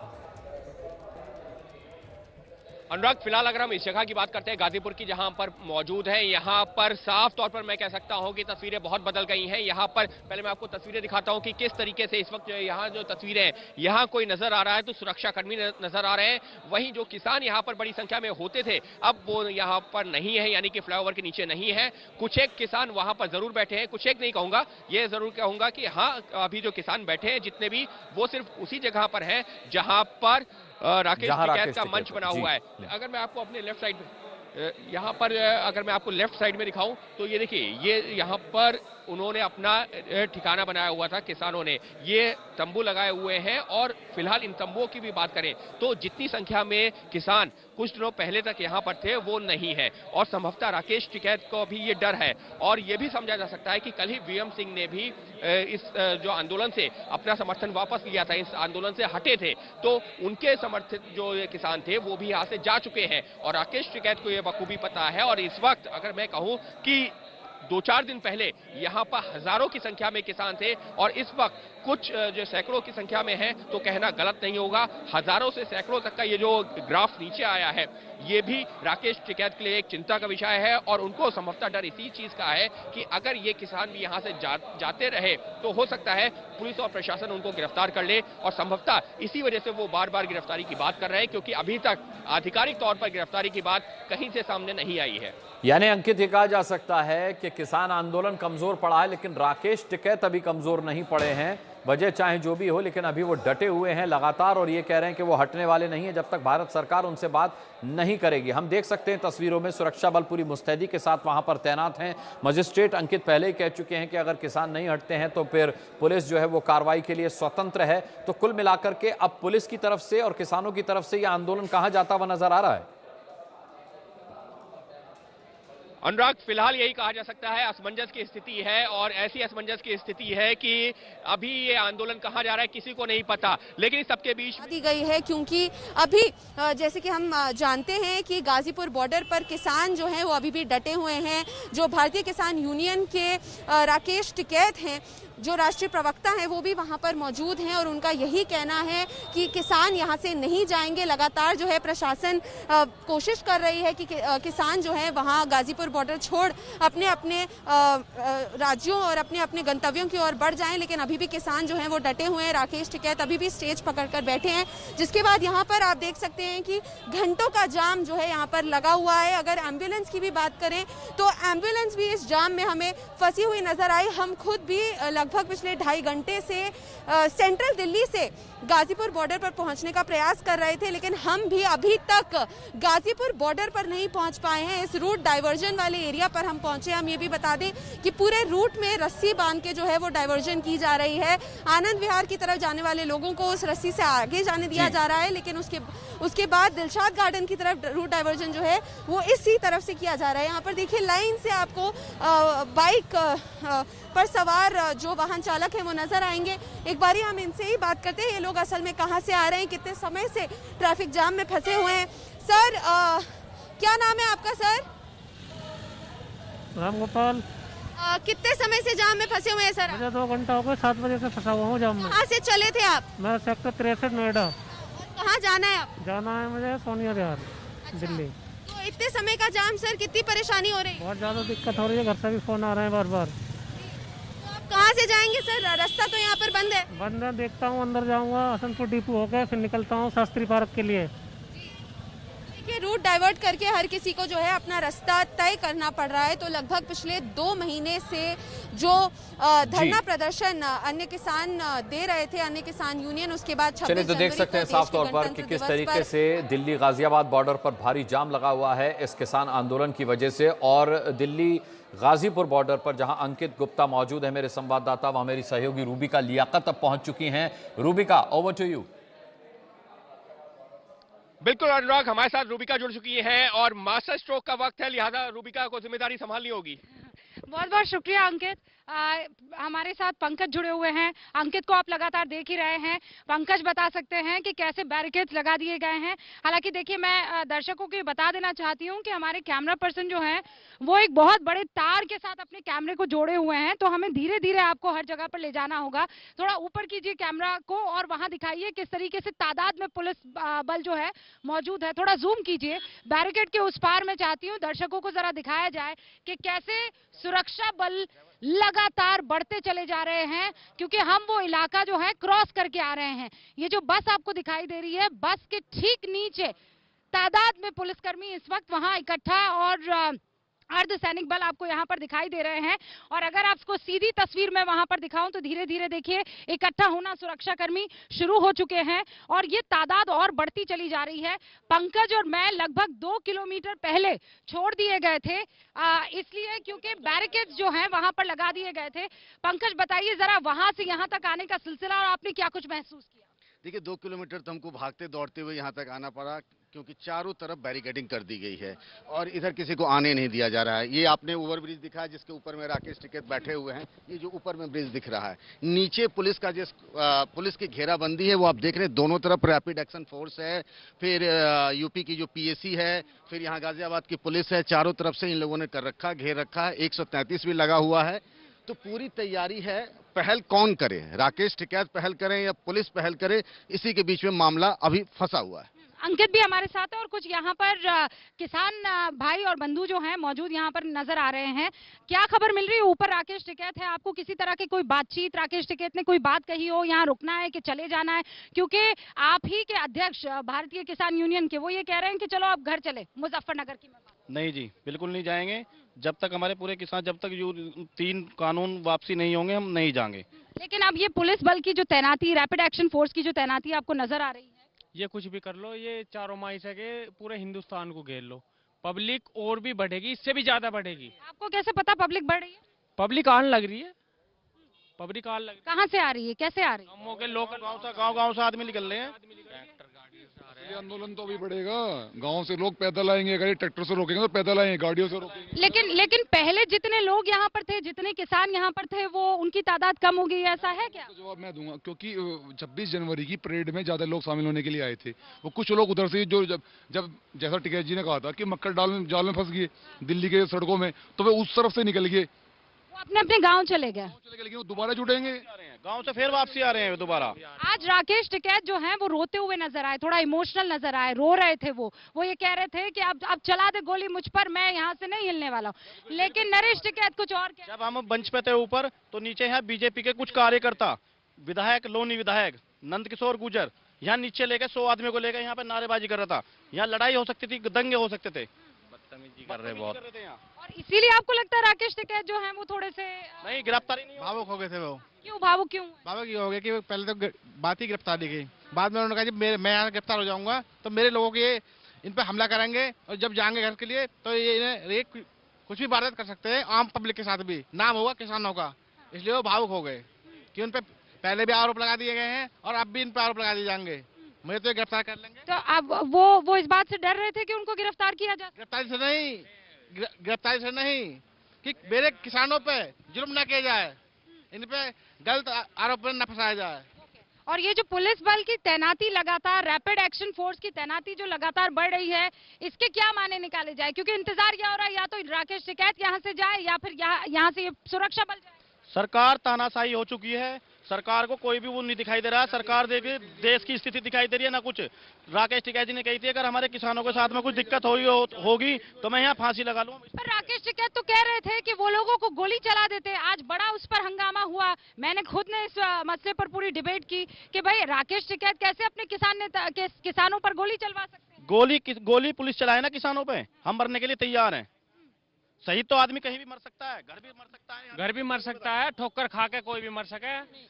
अनुराग, फिलहाल अगर हम इस जगह की बात करते हैं गाजीपुर की, जहां पर मौजूद है, यहां पर साफ तौर पर मैं कह सकता हूं कि तस्वीरें बहुत बदल गई हैं। यहां पर पहले मैं आपको तस्वीरें दिखाता हूं कि किस तरीके से इस वक्त यहां जो तस्वीरें हैं, यहां कोई नजर आ रहा है तो सुरक्षाकर्मी नजर आ रहे हैं। वहीं जो किसान यहां पर बड़ी संख्या में होते थे, अब वो यहां पर नहीं है, यानी कि फ्लाईओवर के नीचे नहीं है। कुछ एक किसान वहां पर जरूर बैठे हैं, कुछ एक नहीं कहूंगा, ये जरूर कहूंगा कि हाँ, अभी जो किसान बैठे हैं जितने भी, वो सिर्फ उसी जगह पर हैं जहां पर राकेश टिकैत का मंच बना हुआ है। अगर मैं आपको अपने लेफ्ट साइड यहाँ पर अगर मैं आपको लेफ्ट साइड में दिखाऊं तो ये देखिए, ये यहाँ पर उन्होंने अपना ठिकाना बनाया हुआ था किसानों ने, ये तंबू लगाए हुए हैं। और फिलहाल इन तंबुओं की भी बात करें तो जितनी संख्या में किसान कुछ दिनों पहले तक यहाँ पर थे वो नहीं है, और संभवतः राकेश टिकैत को भी ये डर है। और ये भी समझा जा सकता है कि कल ही वीएम सिंह ने भी इस जो आंदोलन से अपना समर्थन वापस लिया था, इस आंदोलन से हटे थे, तो उनके समर्थित जो किसान थे वो भी यहाँ से जा चुके हैं। और राकेश टिकैत को ये बखूबी पता है। और इस वक्त अगर मैं कहूँ कि 2-4 दिन पहले यहां पर हजारों की संख्या में किसान थे, और इस वक्त कुछ जो सैकड़ों की संख्या में है तो कहना गलत नहीं होगा। हजारों से सैकड़ों तक का ये जो ग्राफ नीचे आया है, ये भी राकेश टिकैत के लिए एक चिंता का विषय है। और उनको संभवतः डर इसी चीज का है कि अगर ये किसान भी यहां से जाते रहे तो हो सकता है पुलिस और प्रशासन उनको गिरफ्तार कर ले, और संभवतः इसी वजह से वो बार बार गिरफ्तारी की बात कर रहे हैं, क्योंकि अभी तक आधिकारिक तौर पर गिरफ्तारी की बात कहीं से सामने नहीं आई है। यानी अंकित, ये कहा जा सकता है कि किसान आंदोलन कमजोर पड़ा है, लेकिन राकेश टिकैत अभी कमजोर नहीं पड़े हैं। वजह चाहे जो भी हो, लेकिन अभी वो डटे हुए हैं लगातार, और ये कह रहे हैं कि वो हटने वाले नहीं है जब तक भारत सरकार उनसे बात नहीं करेगी। हम देख सकते हैं तस्वीरों में सुरक्षा बल पूरी मुस्तैदी के साथ वहां पर तैनात हैं। मजिस्ट्रेट अंकित पहले ही कह चुके हैं कि अगर किसान नहीं हटते हैं तो फिर पुलिस जो है वो कार्रवाई के लिए स्वतंत्र है। तो कुल मिलाकर के अब पुलिस की तरफ से और किसानों की तरफ से यह आंदोलन कहां जाता हुआ नजर आ रहा है? अनुराग, फिलहाल यही कहा जा सकता है, असमंजस की स्थिति है। और ऐसी असमंजस की स्थिति है कि अभी ये आंदोलन कहां जा रहा है किसी को नहीं पता, लेकिन इस सबके बीच दी गई है, क्योंकि अभी जैसे कि हम जानते हैं कि गाजीपुर बॉर्डर पर किसान जो हैं वो अभी भी डटे हुए हैं। जो भारतीय किसान यूनियन के राकेश टिकैत हैं, जो राष्ट्रीय प्रवक्ता हैं, वो भी वहां पर मौजूद हैं, और उनका यही कहना है कि किसान यहां से नहीं जाएंगे। लगातार जो है प्रशासन कोशिश कर रही है कि किसान जो है वहां गाजीपुर बॉर्डर छोड़ अपने अपने राज्यों और अपने अपने गंतव्यों की ओर बढ़ जाएं, लेकिन अभी भी किसान जो हैं वो डटे हुए हैं। राकेश टिकैत अभी भी स्टेज पकड़कर बैठे हैं, जिसके बाद यहाँ पर आप देख सकते हैं कि घंटों का जाम जो है यहाँ पर लगा हुआ है। अगर एम्बुलेंस की भी बात करें तो एम्बुलेंस भी इस जाम में हमें फंसी हुई नजर आई। हम खुद भी लगभग पिछले 2.5 घंटे से सेंट्रल दिल्ली से गाजीपुर बॉर्डर पर पहुंचने का प्रयास कर रहे थे, लेकिन हम भी अभी तक गाजीपुर बॉर्डर पर नहीं पहुंच पाए हैं। इस रूट डाइवर्जन वाले एरिया पर हम पहुंचे। हम ये भी बता दें कि पूरे रूट में रस्सी बांध के जो है वो डाइवर्जन की जा रही है। आनंद विहार की तरफ जाने वाले लोगों को उस रस्सी से आगे जाने दिया जा रहा है, लेकिन उसके बाद दिलशाद गार्डन की तरफ रूट डाइवर्जन जो है वो इसी तरफ से किया जा रहा है। यहाँ पर देखिए लाइन से आपको बाइक पर सवार जो वाहन चालक है वो नजर आएंगे। एक बारी हम इनसे ही बात करते हैं, ये लोग असल में कहां से आ रहे हैं, कितने समय से ट्रैफिक जाम में फंसे हुए हैं। सर, क्या नाम है आपका सर? रामगोपाल। कितने समय से जाम में फंसे हुए हैं सर? मुझे 2 घंटा हो गए, 7 बजे से फंसा हुआ हूँ जाम में। कहाँ से चले थे आप? मैं सेक्टर 63 नोएडा। कहाँ जाना है आप? जाना है मुझे सोनिया विहार, दिल्ली। तो इतने समय का जाम सर, कितनी परेशानी हो रही है? बहुत ज्यादा दिक्कत हो रही है, घर से भी फोन आ रहे हैं बार बार। कहाँ से जाएंगे सर? रास्ता तो यहाँ पर बंद है। बंद है, देखता हूँ अंदर जाऊंगा, हसनपुर डिपो होकर फिर निकलता हूँ शास्त्री पार्क के लिए। देखिए, रूट डाइवर्ट करके हर किसी को जो है अपना रास्ता तय करना पड़ रहा है। तो लगभग पिछले 2 महीने से जो धरना प्रदर्शन अन्य किसान दे रहे थे, अन्य किसान यूनियन, उसके बाद 26 चलिए तो देख सकते हैं साफ तौर पर कि किस तरीके से दिल्ली गाजियाबाद बॉर्डर पर भारी जाम लगा हुआ है इस किसान आंदोलन की वजह से। और दिल्ली गाजीपुर बॉर्डर पर जहां अंकित गुप्ता मौजूद है, मेरे संवाददाता, वहां मेरी सहयोगी रूबिका लियाकत अब पहुंच चुकी हैं। Rubika, over to you. बिल्कुल अनुराग, हमारे साथ रूबिका जुड़ चुकी है और मास्टर स्ट्रोक का वक्त है, लिहाजा रूबिका को जिम्मेदारी संभालनी होगी। बहुत बहुत शुक्रिया अंकित। हमारे साथ पंकज जुड़े हुए हैं। अंकित को आप लगातार देख ही रहे हैं। पंकज बता सकते हैं कि कैसे बैरिकेड्स लगा दिए गए हैं। हालांकि देखिए, मैं दर्शकों को बता देना चाहती हूं कि हमारे कैमरा पर्सन जो हैं वो एक बहुत बड़े तार के साथ अपने कैमरे को जोड़े हुए हैं, तो हमें धीरे धीरे आपको हर जगह पर ले जाना होगा। थोड़ा ऊपर कीजिए कैमरा को और वहां दिखाइए किस तरीके से तादाद में पुलिस बल जो है मौजूद है। थोड़ा जूम कीजिए। बैरिकेड के उस पार मैं चाहती हूँ दर्शकों को जरा दिखाया जाए कि कैसे सुरक्षा बल लगातार बढ़ते चले जा रहे हैं, क्योंकि हम वो इलाका जो है क्रॉस करके आ रहे हैं। ये जो बस आपको दिखाई दे रही है, बस के ठीक नीचे तादाद में पुलिसकर्मी इस वक्त वहां इकट्ठा और अर्धसैनिक बल आपको यहाँ पर दिखाई दे रहे हैं। और अगर आपको सीधी तस्वीर में वहां पर दिखाऊं तो धीरे धीरे देखिए इकट्ठा होना सुरक्षाकर्मी शुरू हो चुके हैं और ये तादाद और बढ़ती चली जा रही है। पंकज और मैं लगभग 2 किलोमीटर पहले छोड़ दिए गए थे, इसलिए क्योंकि बैरिकेड्स जो हैं वहां पर लगा दिए गए थे। पंकज बताइए जरा वहां से यहाँ तक आने का सिलसिला और आपने क्या कुछ महसूस किया? देखिए 2 किलोमीटर तो हमको भागते दौड़ते हुए यहाँ तक आना पड़ा, क्योंकि चारों तरफ बैरिकेडिंग कर दी गई है और इधर किसी को आने नहीं दिया जा रहा है। ये आपने ओवरब्रिज दिखा है जिसके ऊपर में राकेश टिकैत बैठे हुए हैं। ये जो ऊपर में ब्रिज दिख रहा है, नीचे पुलिस का पुलिस की घेराबंदी है वो आप देख रहे हैं। दोनों तरफ रैपिड एक्शन फोर्स है, फिर यूपी की जो पीएसी है, फिर यहाँ गाजियाबाद की पुलिस है। चारों तरफ से इन लोगों ने कर रखा, घेर रखा है। 133 भी लगा हुआ है। तो पूरी तैयारी है। पहल कौन करे, राकेश टिकैत पहल करें या पुलिस पहल करे, इसी के बीच में मामला अभी फंसा हुआ है। अंकित भी हमारे साथ है और कुछ यहाँ पर किसान भाई और बंधु जो हैं मौजूद यहाँ पर नजर आ रहे हैं। क्या खबर मिल रही है? ऊपर राकेश टिकैत है, आपको किसी तरह की कोई बातचीत, राकेश टिकैत ने कोई बात कही हो, यहाँ रुकना है कि चले जाना है? क्योंकि आप ही के अध्यक्ष भारतीय किसान यूनियन के वो ये कह रहे हैं कि चलो आप घर चले मुजफ्फरनगर की। नहीं जी, बिल्कुल नहीं जाएंगे। जब तक हमारे पूरे किसान, जब तक जो 3 कानून वापसी नहीं होंगे हम नहीं जाएंगे। लेकिन अब ये पुलिस बल की जो तैनाती, रैपिड एक्शन फोर्स की जो तैनाती आपको नजर आ रही है, ये कुछ भी कर लो, ये चारों माई से के पूरे हिंदुस्तान को घेर लो, पब्लिक और भी बढ़ेगी, इससे भी ज्यादा बढ़ेगी। आपको कैसे पता पब्लिक बढ़ रही है? पब्लिक आने लग रही है। पब्लिक आने लग रही है। कहाँ से आ रही है, कैसे आ रही है? गाँव के लोग, गाँव से आदमी निकल रहे हैं। आंदोलन तो अभी बढ़ेगा। गांव से लोग पैदल आएंगे, अगर ट्रैक्टर से रोकेंगे तो पैदल आएंगे, गाड़ियों से रोकेंगे। लेकिन पहले जितने लोग यहाँ पर थे, जितने किसान यहाँ पर थे, वो उनकी तादाद कम हो गई, ऐसा है क्या? तो जवाब मैं दूंगा, क्योंकि 26 जनवरी की परेड में ज्यादा लोग शामिल होने के लिए आए थे। वो कुछ लोग उधर से जो जब जैसा टिकैत जी ने कहा था कि मक्कर जाल में फंस गए दिल्ली के सड़कों में, तो वे उस तरफ से निकल गए, वो अपने अपने गांव चले गए। लेकिन वो दोबारा जुटेंगे, गांव से फिर वापसी आ रहे हैं दोबारा। आज राकेश टिकैत जो हैं वो रोते हुए नजर आए, थोड़ा इमोशनल नजर आए, रो रहे थे। वो ये कह रहे थे कि अब चला दे गोली मुझ पर, मैं यहाँ से नहीं हिलने वाला हूँ। लेकिन नरेश टिकैत कुछ और कह। जब हम मंच पे थे ऊपर, तो नीचे यहाँ बीजेपी के कुछ कार्यकर्ता, विधायक, लोनी विधायक नंद किशोर गुर्जर, यहाँ नीचे लेकर 100 आदमी को लेकर यहाँ पे नारेबाजी कर रहा था। यहाँ लड़ाई हो सकती थी, दंगे हो सकते थे। बदतमीजी कर रहे बहुत। और इसीलिए आपको लगता है राकेश टिकैत जो है वो थोड़े से नहीं, गिरफ्तारी नहीं, भावुक हो गए थे वो। क्यों भावुक? क्यों भावुक ये हो गया कि पहले तो बात ही गिरफ्तारी की, बाद में उन्होंने कहा जी मैं यहाँ गिरफ्तार हो जाऊंगा तो मेरे लोगों के इन पे हमला करेंगे और जब जाएंगे घर के लिए तो ये कुछ भी वारदात कर सकते हैं, आम पब्लिक के साथ भी, नाम होगा किसानों का। इसलिए वो भावुक हो गए कि उन पे पहले भी आरोप लगा दिए गए हैं और अब भी इन पे आरोप लगा दिए जाएंगे। मुझे तो गिरफ्तार कर लेंगे। तो अब वो इस बात से डर रहे थे कि उनको गिरफ्तार किया जाए? गिरफ्तारी से नहीं कि मेरे किसानों पे जुल्म न किया जाए, इन पे गलत आरोप न फंसाया जाए। और ये जो पुलिस बल की तैनाती लगातार, रैपिड एक्शन फोर्स की तैनाती जो लगातार बढ़ रही है, इसके क्या माने निकाले जाए? क्योंकि इंतजार क्या हो रहा है, या तो राकेश टिकैत यहाँ से जाए या फिर यहाँ से सुरक्षा बल जाए। सरकार तानाशाही हो चुकी है, सरकार को कोई भी वो नहीं दिखाई दे रहा है। सरकार देखिए देश की स्थिति दिखाई दे रही है ना कुछ। राकेश टिकैत जी ने कही थी अगर हमारे किसानों के साथ में कुछ दिक्कत होगी तो मैं यहाँ फांसी लगा लूँ। पर राकेश टिकैत तो कह रहे थे कि वो लोगों को गोली चला देते। आज बड़ा उस पर हंगामा हुआ। मैंने खुद ने इस मसले पर पूरी डिबेट की कि भाई राकेश टिकैत कैसे अपने किसानों पर गोली चलवा सकते हैं? गोली पुलिस चलाए ना किसानों पे, हम मरने के लिए तैयार हैं। शहीद तो आदमी कहीं भी मर सकता है, घर भी मर सकता है, घर भी मर सकता है, ठोकर खा के कोई भी मर सके।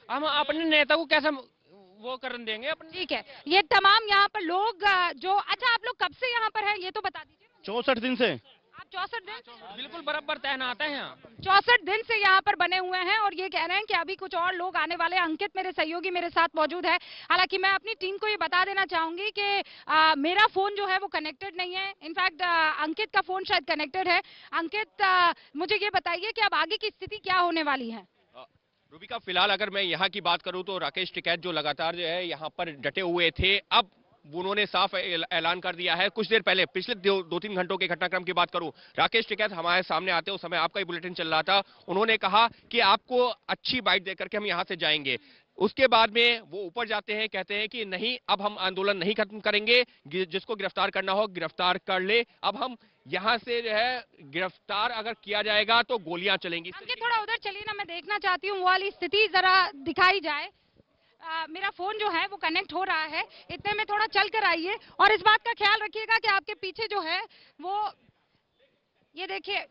हम अपने नेता को कैसे वो करने देंगे अपने? ठीक है, ये तमाम यहाँ पर लोग जो, अच्छा आप लोग कब से यहाँ पर हैं ये तो बता दीजिए। 64 दिन से। आप 64 दिन बिल्कुल बराबर तैनात है यहाँ। 64 दिन से यहाँ पर बने हुए हैं और ये कह रहे हैं कि अभी कुछ और लोग आने वाले हैं। अंकित मेरे सहयोगी मेरे साथ मौजूद है। हालांकि मैं अपनी टीम को ये बता देना चाहूंगी कि मेरा फोन जो है वो कनेक्टेड नहीं है। इनफैक्ट अंकित का फोन शायद कनेक्टेड है। अंकित, मुझे ये बताइए कि अब आगे की स्थिति क्या होने वाली है? रूबिका, फिलहाल अगर मैं यहाँ की बात करूं तो राकेश टिकैत जो लगातार जो है यहाँ पर डटे हुए थे, अब उन्होंने साफ ऐलान कर दिया है। कुछ देर पहले पिछले 2-3 घंटों के घटनाक्रम की बात करूं, राकेश टिकैत हमारे सामने आते उस समय आपका ही बुलेटिन चल रहा था। उन्होंने कहा कि आपको अच्छी बाइट देकर के हम यहाँ से जाएंगे। उसके बाद में वो ऊपर जाते हैं, कहते हैं कि नहीं, अब हम आंदोलन नहीं खत्म करेंगे, जिसको गिरफ्तार करना हो गिरफ्तार कर ले, अब हम यहाँ से जो है गिरफ्तार अगर किया जाएगा तो गोलियां चलेंगी। थोड़ा उधर चलिए ना, मैं देखना चाहती हूँ वो वाली स्थिति जरा दिखाई जाए। मेरा फोन जो है वो कनेक्ट हो रहा है, इतने में थोड़ा चल कर आइए और इस बात का ख्याल रखिएगा कि आपके पीछे जो है वो, ये देखिए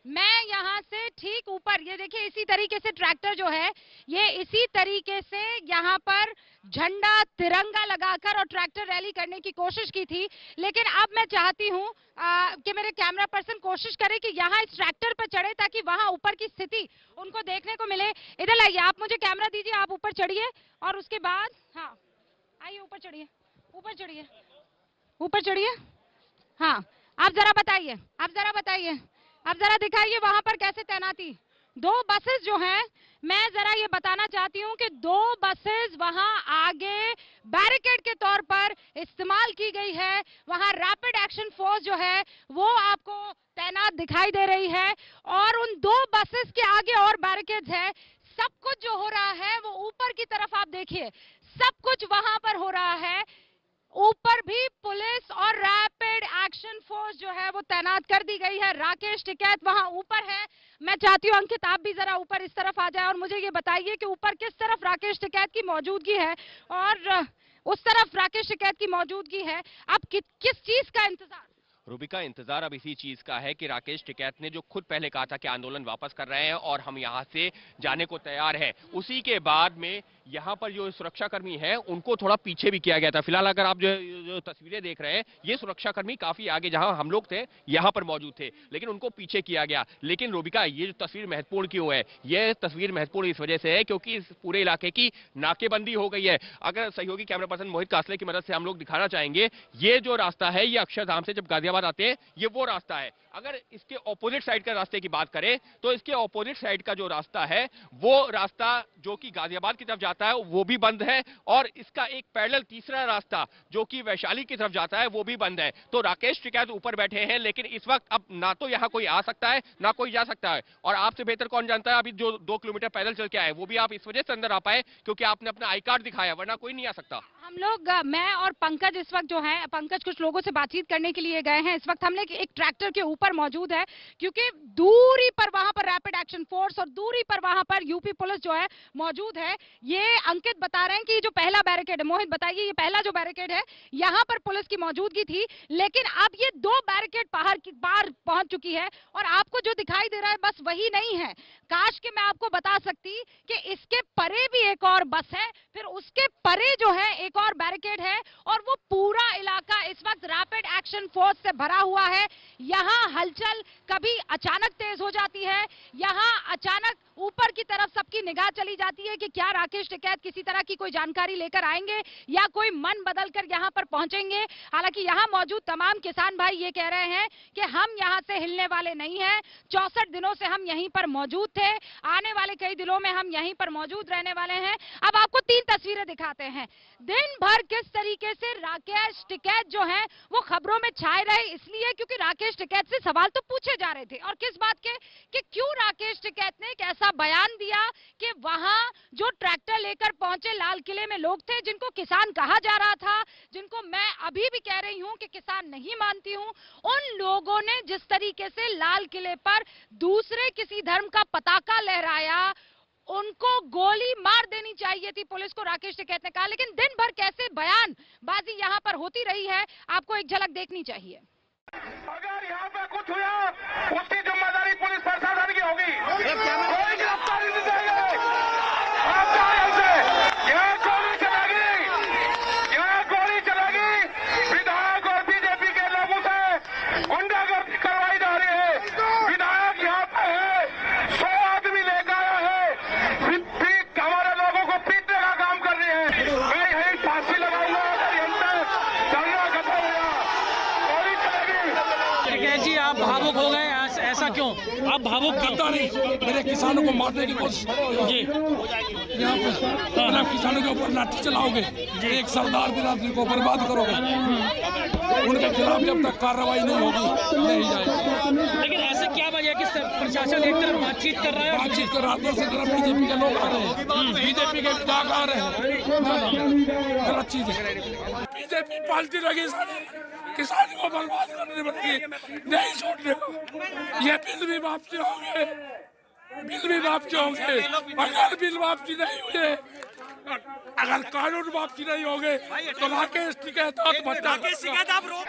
मैं यहाँ से ठीक ऊपर, ये देखिए इसी तरीके से ट्रैक्टर जो है ये इसी तरीके से यहाँ पर झंडा तिरंगा लगाकर और ट्रैक्टर रैली करने की कोशिश की थी। लेकिन अब मैं चाहती हूँ कि मेरे कैमरा पर्सन कोशिश करे कि यहाँ इस ट्रैक्टर पर चढ़े ताकि वहां ऊपर की स्थिति उनको देखने को मिले। इधर लाइए, आप मुझे कैमरा दीजिए, आप ऊपर चढ़िए और उसके बाद हाँ आइए ऊपर चढ़िए, ऊपर चढ़िए, ऊपर चढ़िए। हाँ आप जरा बताइए, आप जरा दिखाइए वहां पर कैसे तैनाती। 2 बसेस जो हैं, मैं जरा ये बताना चाहती हूँ कि 2 बसेस वहां आगे बैरिकेड के तौर पर इस्तेमाल की गई है। वहां रैपिड एक्शन फोर्स जो है वो आपको तैनात दिखाई दे रही है और उन 2 बसेस के आगे और बैरिकेड्स है। सब कुछ जो हो रहा है वो ऊपर की तरफ आप देखिए, सब कुछ वहां पर हो रहा है। ऊपर भी पुलिस और रैपिड एक्शन फोर्स जो है वो तैनात कर दी गई है। राकेश टिकैत वहां ऊपर है। मैं चाहती हूँ अंकित आप भी जरा ऊपर इस तरफ आ जाए और मुझे ये बताइए कि ऊपर किस तरफ राकेश टिकैत की मौजूदगी है और उस तरफ राकेश टिकैत की मौजूदगी है। अब किस चीज का इंतजार? रूबिका, इंतजार अब इसी चीज का है कि राकेश टिकैत ने जो खुद पहले कहा था कि आंदोलन वापस कर रहे हैं और हम यहां से जाने को तैयार हैं, उसी के बाद में यहां पर जो सुरक्षाकर्मी हैं उनको थोड़ा पीछे भी किया गया था। फिलहाल अगर आप जो तस्वीरें देख रहे हैं, ये सुरक्षाकर्मी काफी आगे जहां हम लोग थे यहां पर मौजूद थे, लेकिन उनको पीछे किया गया। लेकिन रूबिका, ये जो तस्वीर महत्वपूर्ण क्यों है? ये तस्वीर महत्वपूर्ण इस वजह से है क्योंकि इस पूरे इलाके की नाकेबंदी हो गई है। अगर सहयोगी कैमरा पर्सन मोहित कासले की मदद से हम लोग दिखाना चाहेंगे, ये जो रास्ता है ये अक्षरधाम से जब गाजियाबाद आते हैं ये वो रास्ता है। अगर इसके ऑपोजिट साइड का रास्ते की बात करें तो इसके ऑपोजिट साइड का जो रास्ता है वो रास्ता जो कि गाजियाबाद की तरफ जाता है वो भी बंद है और इसका एक पैरेलल तीसरा रास्ता जो कि वैशाली की तरफ जाता है वो भी बंद है। तो राकेश टिकैत ऊपर बैठे हैं, लेकिन इस वक्त अब ना तो यहाँ कोई आ सकता है ना कोई जा सकता है। और आपसे बेहतर कौन जानता है, अभी जो 2 किलोमीटर पैदल चल के आए वो भी आप इस वजह से अंदर आ पाए क्योंकि आपने अपना आई कार्ड दिखाया, वरना कोई नहीं आ सकता। हम लोग, मैं और पंकज इस वक्त जो है, पंकज कुछ लोगों से बातचीत करने के लिए गए हैं। इस वक्त हमने एक ट्रैक्टर के ऊपर मौजूद है क्योंकि दूरी पर वहां पर रैपिड एक्शन फोर्स और दूरी पर वहां पर यूपी पुलिस जो है मौजूद है। ये अंकित बता रहे हैं कि जो पहला बैरिकेड है, मोहित बताइए, ये पहला जो बैरिकेड है यहां पर पुलिस की मौजूदगी थी, लेकिन अब ये 2 बैरिकेड पार पहुंच चुकी है और आपको जो दिखाई दे रहा है बस वही नहीं है। काश कि मैं आपको बता सकती कि इसके परे भी एक और बस है, फिर उसके परे जो है एक और बैरिकेड है और वो पूरा इलाका इस वक्त रैपिड एक्शन फोर्स से भरा हुआ है। यहाँ हलचल कभी अचानक तेज हो जाती है, यहाँ अचानक ऊपर की तरफ सबकी निगाह चली जाती है कि क्या राकेश टिकैत किसी तरह की कोई जानकारी लेकर आएंगे या कोई मन बदलकर यहाँ पर पहुंचेंगे। हालांकि यहाँ मौजूद तमाम किसान भाई ये कह रहे हैं कि हम यहाँ से हिलने वाले नहीं हैं। 64 दिनों से हम यहीं पर मौजूद थे, आने वाले कई दिनों में हम यहीं पर मौजूद रहने वाले हैं। अब आपको 3 तस्वीरें दिखाते हैं। दिन भर किस तरीके से राकेश टिकैत जो है वो खबरों में छाए रहे, इसलिए क्योंकि राकेश टिकैत से सवाल तो पूछे जा रहे थे और किस बात के कि क्यों राकेश टिकैत ने एक ऐसा बयान दिया कि वहां जो ट्रैक्टर लेकर पहुंचे लाल किले में लोग थे जिनको किसान कहा जा रहा था, जिनको मैं अभी भी कह रही हूं कि किसान नहीं मानती हूं, उन लोगों ने जिस तरीके से लाल किले पर दूसरे किसी धर्म का पताका लहराया, उनको गोली मार देनी चाहिए थी पुलिस को, राकेश टिकैत ने कहा। लेकिन दिन भर कैसे बयानबाजी यहाँ पर होती रही है, आपको एक झलक देखनी चाहिए। अगर यहाँ पे कुछ हुआ उसकी जिम्मेदारी पुलिस प्रशासन की होगी, कोई गिरफ्तारी नहीं देंगे। आप यहाँ गोली चलेगी, यहाँ गोली चलेगी विधायक और बीजेपी के लोगों से ऐसा क्यों? आप भावुक क्यों? नहीं, मेरे किसानों को मारने की कोशिश जी यहाँ पे किसानों के ऊपर लाठी चलाओगे, एक सरदार बिरादरी को बर्बाद करोगे, उनके खिलाफ जब तक कार्रवाई नहीं होगी नहीं जाएगी। लेकिन ऐसे क्या वजह कि प्रशासन एक तरफ बातचीत कर रहा है, बातचीत कर रहा है, दूसरी तरफ बीजेपी के लोग आ रहे हैं, बीजेपी के विधायक आ रहे हैं, गलत चीज है। बीजेपी पार्टी लगी किसानों को बर्बाद करने लगी, नहीं छोड़ने को। ये बिल भी वापसी होंगे, बिल भी वापसी होंगे। अगर बिल वापसी नहीं हुए, अगर कानून वापसी नहीं होंगे तो राकेश टिकैत आप रोक।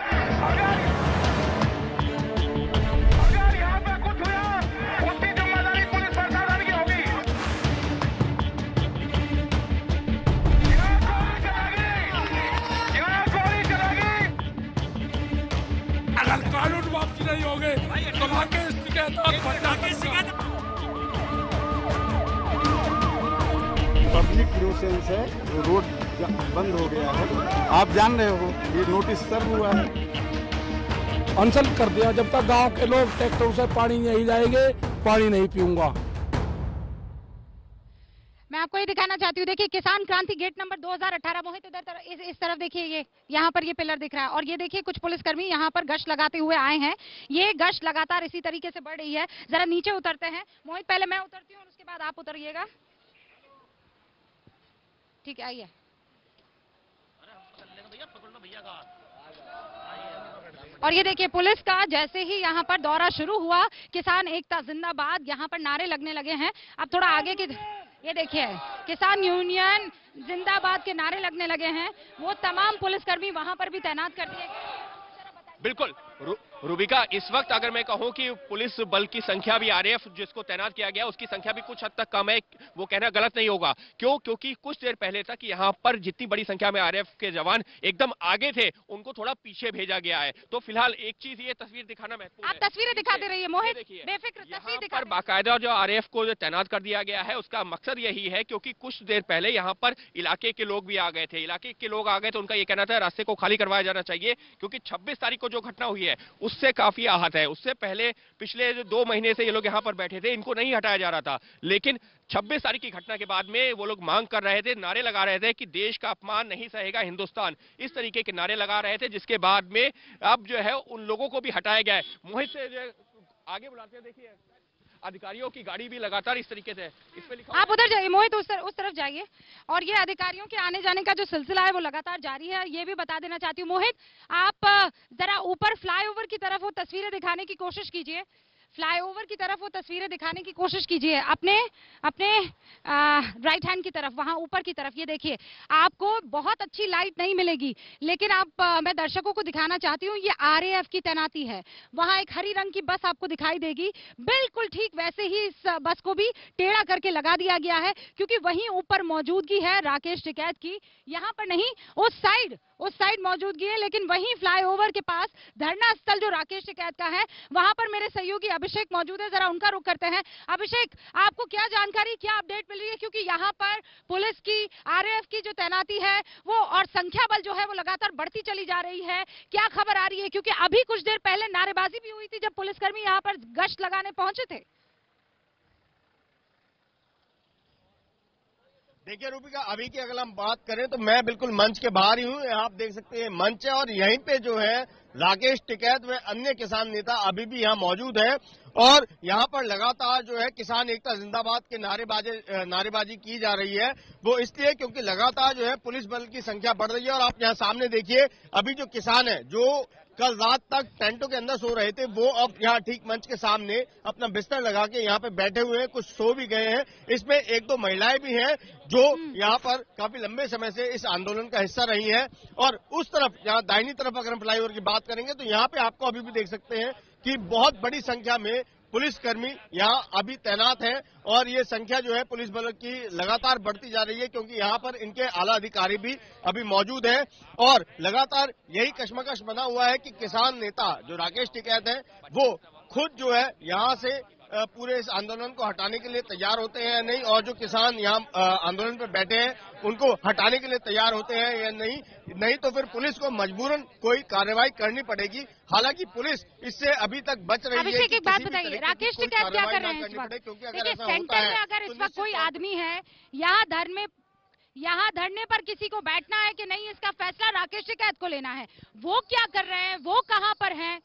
अगर कानून वापसी नहीं होंगे तो राकेश टिकैत पब्लिक न्यूसेंस है, रोड बंद हो गया है, आप जान रहे हो, ये नोटिस सर्व हुआ है। अनशन कर दिया, जब तक गांव के लोग ट्रैक्टरों से पानी नहीं जाएंगे, पानी नहीं पीऊंगा। मैं आपको ये दिखाना चाहती हूँ, देखिए किसान क्रांति गेट नंबर 2018। मोहित इधर इस तरफ देखिए, ये यहाँ पर ये पिलर दिख रहा है और ये देखिए कुछ पुलिसकर्मी यहाँ पर गश्त लगाते हुए आए हैं। ये गश्त लगातार इसी तरीके से बढ़ रही है। जरा नीचे उतरते हैं मोहित, पहले मैं उतरती हूँ और उसके बाद आप उतरिएगा, ठीक है? आइए। और ये देखिए पुलिस का जैसे ही यहाँ पर दौरा शुरू हुआ, किसान एकता जिंदाबाद यहाँ पर नारे लगने लगे हैं। अब थोड़ा आगे की, ये देखिए किसान यूनियन जिंदाबाद के नारे लगने लगे हैं। वो तमाम पुलिसकर्मी वहां पर भी तैनात कर दिए गए। बिल्कुल रूबिका, इस वक्त अगर मैं कहूं कि पुलिस बल की संख्या भी आरएएफ जिसको तैनात किया गया उसकी संख्या भी कुछ हद तक कम है, वो कहना गलत नहीं होगा। क्यों? क्योंकि कुछ देर पहले तक यहाँ पर जितनी बड़ी संख्या में आरएएफ के जवान एकदम आगे थे, उनको थोड़ा पीछे भेजा गया है। तो फिलहाल एक चीज ये तस्वीर दिखाना महत्वपूर्ण है। आप तस्वीरें दिखाते रहिए मोहित, बेफिक्र तस्वीर दिखा। पर बाकायदा जो आरएएफ को जो तैनात कर दिया गया है उसका मकसद यही है, क्योंकि कुछ देर पहले यहाँ पर इलाके के लोग भी आ गए थे। इलाके के लोग आ गए तो उनका ये कहना था रास्ते को खाली करवाया जाना चाहिए, क्योंकि 26 तारीख को जो घटना हुई है उससे काफी आहत है। उससे पहले पिछले 2 महीने से ये लोग यहाँ पर बैठे थे, इनको नहीं हटाया जा रहा था। लेकिन 26 तारीख की घटना के बाद में वो लोग मांग कर रहे थे, नारे लगा रहे थे कि देश का अपमान नहीं सहेगा हिंदुस्तान, इस तरीके के नारे लगा रहे थे, जिसके बाद में अब जो है उन लोगों को भी हटाया गया है। मोहित से आगे बुलाते हैं, देखिए अधिकारियों की गाड़ी भी लगातार इस तरीके से, इसमें लिखा, आप उधर जाइए मोहित, उस तरफ जाइए। और ये अधिकारियों के आने जाने का जो सिलसिला है वो लगातार जारी है। ये भी बता देना चाहती हूँ मोहित, आप जरा ऊपर फ्लाईओवर की तरफ वो तस्वीरें दिखाने की कोशिश कीजिए, फ्लाईओवर की तरफ वो तस्वीरें दिखाने की कोशिश कीजिए, अपने राइट हैंड की तरफ, वहां ऊपर की तरफ। ये देखिए आपको बहुत अच्छी लाइट नहीं मिलेगी, लेकिन मैं दर्शकों को दिखाना चाहती हूँ, ये आरएएफ की तैनाती है। वहां एक हरी रंग की बस आपको दिखाई देगी, बिल्कुल ठीक वैसे ही इस बस को भी टेढ़ा करके लगा दिया गया है, क्योंकि वहीं ऊपर मौजूदगी है राकेश टिकैत की। यहाँ पर नहीं, उस साइड मौजूदगी है, लेकिन वहीं फ्लाईओवर के पास धरना स्थल जो राकेश टिकैत का है, वहां पर मेरे सहयोगी अभिषेक मौजूद है। जरा उनका रुख करते हैं। अभिषेक, आपको क्या जानकारी, क्या अपडेट मिल रही है? क्योंकि यहाँ पर पुलिस की, आरएएफ की जो तैनाती है वो और संख्या बल जो है वो लगातार बढ़ती चली जा रही है। क्या खबर आ रही है? क्योंकि अभी कुछ देर पहले नारेबाजी भी हुई थी जब पुलिसकर्मी यहाँ पर गश्त लगाने पहुंचे थे। देखिए रूबिका, अभी की अगर हम बात करें तो मैं बिल्कुल मंच के बाहर ही हूँ। आप देख सकते हैं मंच है और यहीं पे जो है राकेश टिकैत व अन्य किसान नेता अभी भी यहाँ मौजूद है और यहाँ पर लगातार जो है किसान एकता जिंदाबाद के नारेबाजी की जा रही है। वो इसलिए क्योंकि लगातार जो है पुलिस बल की संख्या बढ़ रही है। और आप यहाँ सामने देखिए, अभी जो किसान है जो कल रात तक टेंटों के अंदर सो रहे थे, वो अब यहाँ ठीक मंच के सामने अपना बिस्तर लगा के यहाँ पे बैठे हुए हैं, कुछ सो भी गए हैं। इसमें 1-2 महिलाएं भी हैं जो यहाँ पर काफी लंबे समय से इस आंदोलन का हिस्सा रही हैं। और उस तरफ, यहाँ दाहिनी तरफ अगर हम फ्लाईओवर की बात करेंगे तो यहाँ पे आपको अभी भी देख सकते हैं कि बहुत बड़ी संख्या में पुलिसकर्मी यहाँ अभी तैनात हैं और ये संख्या जो है पुलिस बल की लगातार बढ़ती जा रही है, क्योंकि यहाँ पर इनके आला अधिकारी भी अभी मौजूद हैं। और लगातार यही कशमकश बना हुआ है कि किसान नेता जो राकेश टिकैत है वो खुद जो है यहाँ से पूरे इस आंदोलन को हटाने के लिए तैयार होते हैं या नहीं, और जो किसान यहाँ आंदोलन पर बैठे हैं उनको हटाने के लिए तैयार होते हैं या नहीं तो फिर पुलिस को मजबूरन कोई कार्रवाई करनी पड़ेगी। हालांकि पुलिस इससे अभी तक बच रही है। अभिषेक, एक बात बताइए, राकेश टिकैत क्या कर रहे हैं इस वक्त? क्योंकि देखिए, सेंटर में अगर इस वक्त कोई आदमी है, यहाँ धरने पर किसी को बैठना है कि नहीं, इसका फैसला राकेश टिकैत को लेना है। वो क्या कर रहे हैं, वो कहां पर हैं?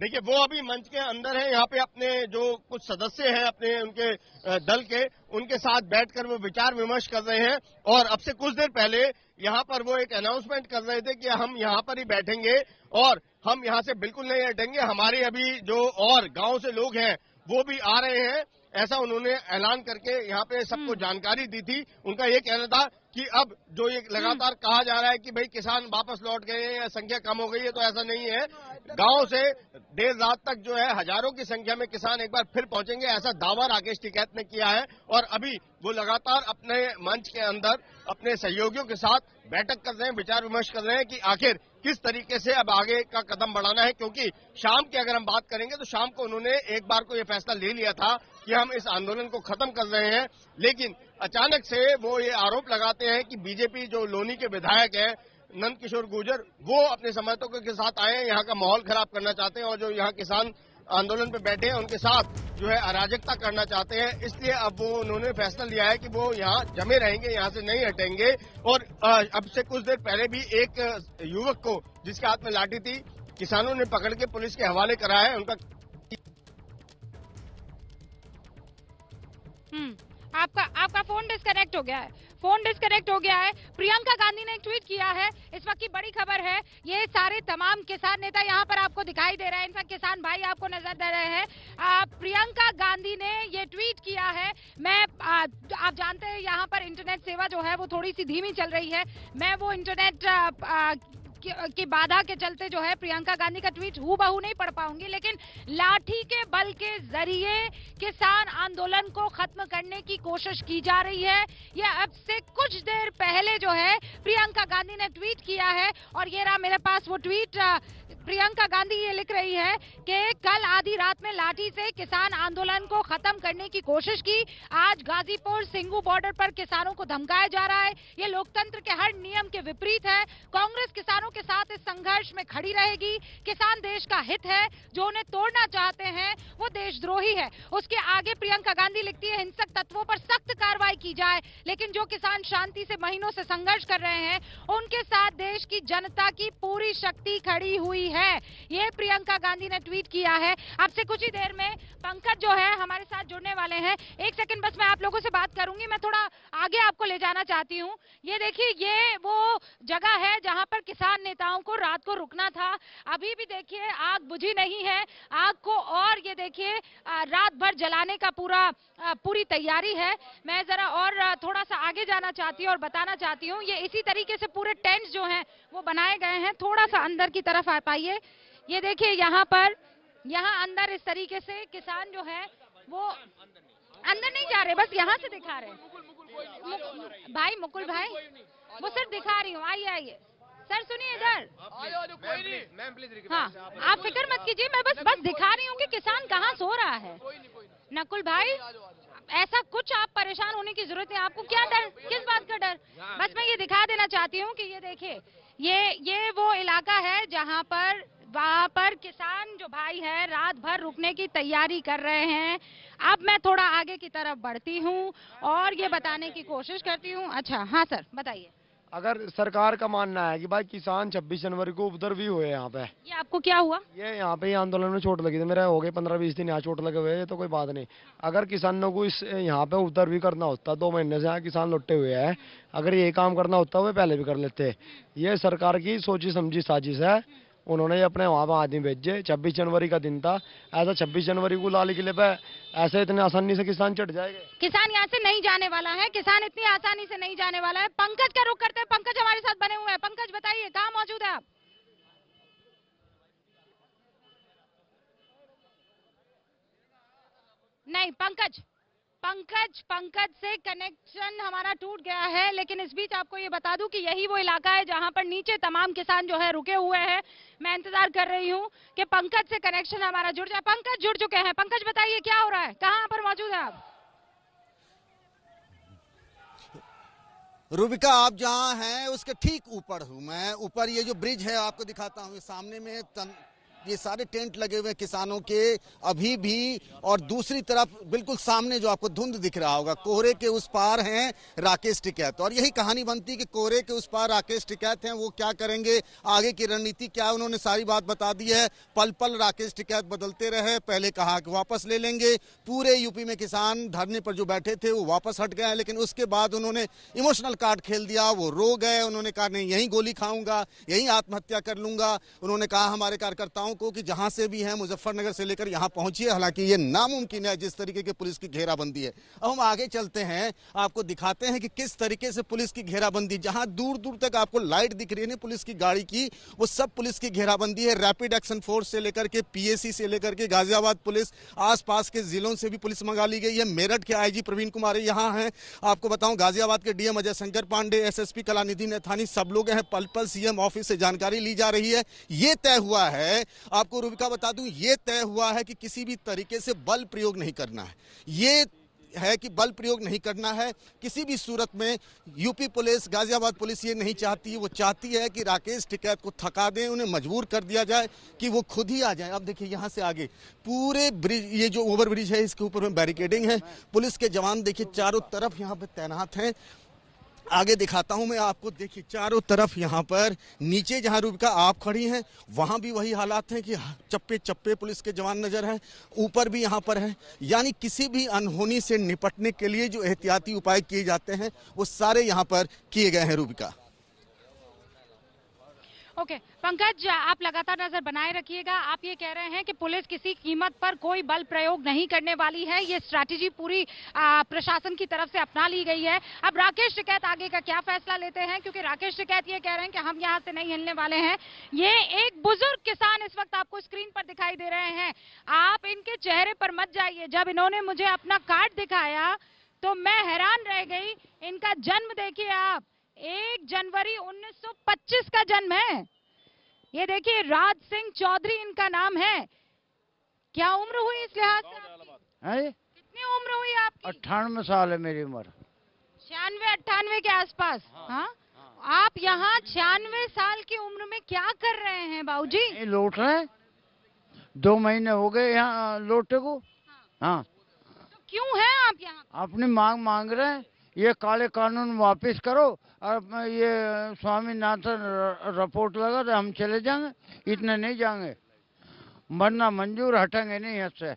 देखिए, वो अभी मंच के अंदर है। यहाँ पे अपने जो कुछ सदस्य हैं अपने उनके दल के, उनके साथ बैठकर वो विचार विमर्श कर रहे हैं। और अब से कुछ देर पहले यहाँ पर वो एक अनाउंसमेंट कर रहे थे कि हम यहाँ पर ही बैठेंगे और हम यहाँ से बिल्कुल नहीं हटेंगे। हमारे अभी जो और गांव से लोग हैं वो भी आ रहे हैं, ऐसा उन्होंने ऐलान करके यहाँ पे सबको जानकारी दी थी। उनका ये कहना था कि अब जो ये लगातार कहा जा रहा है कि भाई किसान वापस लौट गए हैं या संख्या कम हो गई है, तो ऐसा नहीं है। गांव से देर रात तक जो है हजारों की संख्या में किसान एक बार फिर पहुंचेंगे, ऐसा दावा राकेश टिकैत ने किया है। और अभी वो लगातार अपने मंच के अंदर अपने सहयोगियों के साथ बैठक कर रहे हैं, विचार विमर्श कर रहे हैं कि आखिर किस तरीके से अब आगे का कदम बढ़ाना है। क्योंकि शाम की अगर हम बात करेंगे तो शाम को उन्होंने एक बार को ये फैसला ले लिया था कि हम इस आंदोलन को खत्म कर रहे हैं, लेकिन अचानक से वो ये आरोप लगाते हैं कि बीजेपी जो लोनी के विधायक हैं नंद किशोर गुर्जर, वो अपने समर्थकों के साथ आए हैं, यहाँ का माहौल खराब करना चाहते हैं और जो यहाँ किसान आंदोलन पे बैठे हैं उनके साथ जो है अराजकता करना चाहते हैं। इसलिए अब वो उन्होंने फैसला लिया है कि वो यहाँ जमे रहेंगे, यहाँ से नहीं हटेंगे। और अब से कुछ देर पहले भी एक युवक को जिसके हाथ में लाठी थी किसानों ने पकड़ के पुलिस के हवाले करा है। उनका आपका फोन डिस्कनेक्ट हो गया है। फोन डिस्कनेक्ट हो गया है। प्रियंका गांधी ने एक ट्वीट किया है। इस वक्त की बड़ी खबर है, ये सारे तमाम किसान नेता यहाँ पर आपको दिखाई दे रहे हैं, इनफैक्ट किसान भाई आपको नजर दे रहे हैं। प्रियंका गांधी ने ये ट्वीट किया है। आप जानते हैं यहाँ पर इंटरनेट सेवा जो है वो थोड़ी सी धीमी चल रही है। मैं वो इंटरनेट की बाधा के चलते जो है प्रियंका गांधी का ट्वीट हूबहू नहीं पढ़ पाऊंगी, लेकिन लाठी के बल के जरिए किसान आंदोलन को खत्म करने की कोशिश की जा रही है। यह अब से कुछ देर पहले जो है प्रियंका गांधी ने ट्वीट किया है और ये रहा मेरे पास वो ट्वीट। प्रियंका गांधी ये लिख रही है कि कल आधी रात में लाठी से किसान आंदोलन को खत्म करने की कोशिश की। आज गाजीपुर सिंगू बॉर्डर पर किसानों को धमकाया जा रहा है। ये लोकतंत्र के हर नियम के विपरीत है। कांग्रेस किसानों के साथ इस संघर्ष में खड़ी रहेगी। किसान देश का हित है, जो उन्हें तोड़ना चाहते हैं वो देशद्रोही है। उसके आगे प्रियंका गांधी लिखती है, हिंसक तत्वों पर सख्त कार्रवाई की जाए, लेकिन जो किसान शांति से महीनों से संघर्ष कर रहे हैं उनके साथ देश की जनता की पूरी शक्ति खड़ी हुई है। ये प्रियंका गांधी ने ट्वीट किया है। अब से कुछ ही देर में पंकज जो है हमारे साथ जुड़ने वाले हैं। एक सेकंड बस मैं आप लोगों से बात करूंगी, मैं थोड़ा आगे आपको ले जाना चाहती हूँ। ये देखिए, ये वो जगह है जहां पर किसान नेताओं को रात को रुकना था। अभी भी देखिए आग बुझी नहीं है। आग को और ये देखिए रात भर जलाने का पूरी तैयारी है। मैं जरा और थोड़ा सा आगे जाना चाहती हूँ और बताना चाहती हूँ, ये इसी तरीके से पूरे टेंट्स जो हैं वो बनाए गए हैं। थोड़ा सा अंदर की तरफ आ पाइए। ये देखिए यहाँ अंदर इस तरीके से किसान जो है वो अंदर नहीं जा रहे, बस यहाँ से दिखा रहे हैं। भाई मुकुल भाई, वो सिर्फ दिखा रही हूँ। आइए सर, सुनिए इधर। हाँ, आप फिक्र मत कीजिए, मैं बस दिखा रही हूँ कि किसान कहाँ सो रहा है। नकुल भाई, ऐसा कुछ आप परेशान होने की जरूरत नहीं। आपको क्या डर, किस बात का डर? बस मैं ये दिखा देना चाहती हूँ कि ये देखिए, ये वो इलाका है जहाँ पर वहाँ पर किसान जो भाई है रात भर रुकने की तैयारी कर रहे हैं। अब मैं थोड़ा आगे की तरफ बढ़ती हूँ और ये बताने की कोशिश करती हूँ। अच्छा, हाँ सर बताइए। अगर सरकार का मानना है कि भाई किसान 26 जनवरी को उपद्रवी हुए यहाँ पे, ये आपको क्या हुआ? ये यहाँ पे आंदोलन में चोट लगी थी, मेरे हो गए 15-20 दिन यहाँ चोट लगे हुए, ये तो कोई बात नहीं। अगर किसानों को इस यहाँ पे उपद्रवी करना होता, 2 महीने से यहाँ किसान लुटे हुए हैं, अगर ये काम करना होता वे पहले भी कर लेते। ये सरकार की सोची समझी साजिश है। उन्होंने अपने वहाँ पर आदमी भेजे। 26 जनवरी का दिन था, ऐसा 26 जनवरी को लाल किले पे ऐसे इतने आसानी से किसान चढ़ जाएंगे? किसान यहाँ से नहीं जाने वाला है, किसान इतनी आसानी से नहीं जाने वाला है। पंकज का रुख करते हैं। पंकज हमारे साथ बने हुए हैं। पंकज बताइए, कहाँ मौजूद है आप? नहीं, पंकज से कनेक्शन हमारा टूट गया है, लेकिन इस बीच आपको ये बता दूं कि यही वो इलाका है जहां पर नीचे तमाम किसान जो है रुके हुए हैं। मैं इंतजार कर रही हूं कि पंकज से कनेक्शन हमारा जुड़ जाए। पंकज जुड़ चुके हैं। पंकज बताइए क्या हो रहा है, कहां पर मौजूद है आप? रूबिका, आप जहां हैं उसके ठीक ऊपर हूं मैं। ऊपर ये जो ब्रिज है आपको दिखाता हूं, सामने में ये सारे टेंट लगे हुए किसानों के अभी भी, और दूसरी तरफ बिल्कुल सामने जो आपको धुंध दिख रहा होगा, कोहरे के उस पार हैं राकेश टिकैत। और यही कहानी बनती है कि कोहरे के उस पार राकेश टिकैत हैं, वो क्या करेंगे, आगे की रणनीति क्या है, उन्होंने सारी बात बता दी है। पल पल राकेश टिकैत बदलते रहे। पहले कहा कि वापस ले लेंगे, पूरे यूपी में किसान धरने पर जो बैठे थे वो वापस हट गए, लेकिन उसके बाद उन्होंने इमोशनल कार्ड खेल दिया, वो रो गए। उन्होंने कहा नहीं, यहीं गोली खाऊंगा, यहीं आत्महत्या कर लूंगा। उन्होंने कहा हमारे कार्यकर्ताओं को कि जहां से भी हैं मुजफ्फरनगर से लेकर यहां पहुंचिए। हालांकि ये नामुमकिन है जिस तरीके की पुलिस की घेराबंदी है। अब हम आगे चलते हैं, आपको दिखाते हैं कि किस तरीके से पुलिस की घेराबंदी, जहां दूर दूर तक आपको लाइट दिख रही है ना पुलिस की गाड़ी की, वो सब पुलिस की घेराबंदी है। रैपिड एक्शन फोर्स से लेकर के पीएसी से लेकर के गाजियाबाद पुलिस, आसपास के जिलों से भी पुलिस मंगा ली गई है। मेरठ के आईजी प्रवीण कुमार यहाँ हैं। आपको बताऊं गाजियाबाद के डीएम अजय शंकर पांडे, एसएसपी कलानिधि नैथानी, सब लोग हैं। पल पल सीएम ऑफिस से जानकारी ली जा रही है। ये तय हुआ है, आपको रूबिका बता दूं, ये तय हुआ है कि किसी भी तरीके से बल प्रयोग नहीं करना है। ये है कि बल प्रयोग नहीं करना है किसी भी सूरत में। यूपी पुलिस, गाजियाबाद पुलिस ये नहीं चाहती। वो चाहती है कि राकेश टिकैत को थका दें, उन्हें मजबूर कर दिया जाए कि वो खुद ही आ जाए। अब देखिए यहाँ से आगे पूरे ब्रिज, ये जो ओवर ब्रिज है इसके ऊपर में बैरिकेडिंग है। पुलिस के जवान देखिए चारों तरफ यहाँ पे तैनात हैं। आगे दिखाता हूं मैं आपको, देखिए चारों तरफ यहाँ पर नीचे जहां रूबिका आप खड़ी हैं वहां भी वही हालात हैं कि चप्पे चप्पे पुलिस के जवान नजर हैं। ऊपर भी यहाँ पर है, यानी किसी भी अनहोनी से निपटने के लिए जो एहतियाती उपाय किए जाते हैं वो सारे यहाँ पर किए गए हैं। रूबिका, ओके पंकज, आप लगातार नजर बनाए रखिएगा। आप ये कह रहे हैं कि पुलिस किसी कीमत पर कोई बल प्रयोग नहीं करने वाली है। ये स्ट्रैटेजी पूरी प्रशासन की तरफ से अपना ली गई है। अब राकेश टिकैत आगे का क्या फैसला लेते हैं, क्योंकि राकेश टिकैत ये कह रहे हैं कि हम यहाँ से नहीं हिलने वाले हैं। ये एक बुजुर्ग किसान इस वक्त आपको स्क्रीन पर दिखाई दे रहे हैं। आप इनके चेहरे पर मत जाइए। जब इन्होंने मुझे अपना कार्ड दिखाया तो मैं हैरान रह गई। इनका जन्म देखिए आप, 1 जनवरी 1925 का जन्म है। ये देखिए राज सिंह चौधरी इनका नाम है। क्या उम्र हुई इस लिहाज से आपकी? कितनी उम्र हुई आपकी? 98 साल है मेरी उम्र। 96-98 के आसपास। हाँ, आप यहाँ 96 साल की उम्र में क्या कर रहे हैं बाबूजी? लौट रहे हैं, 2 महीने हो गए यहाँ लौटे को। हाँ, तो क्यों हैं आप यहाँ? अपनी मांग मांग रहे हैं, ये काले कानून वापस करो और ये स्वामीनाथन रिपोर्ट लगा तो हम चले जाएंगे, इतने नहीं जाएंगे, मरना मंजूर, हटेंगे नहीं यहाँ से।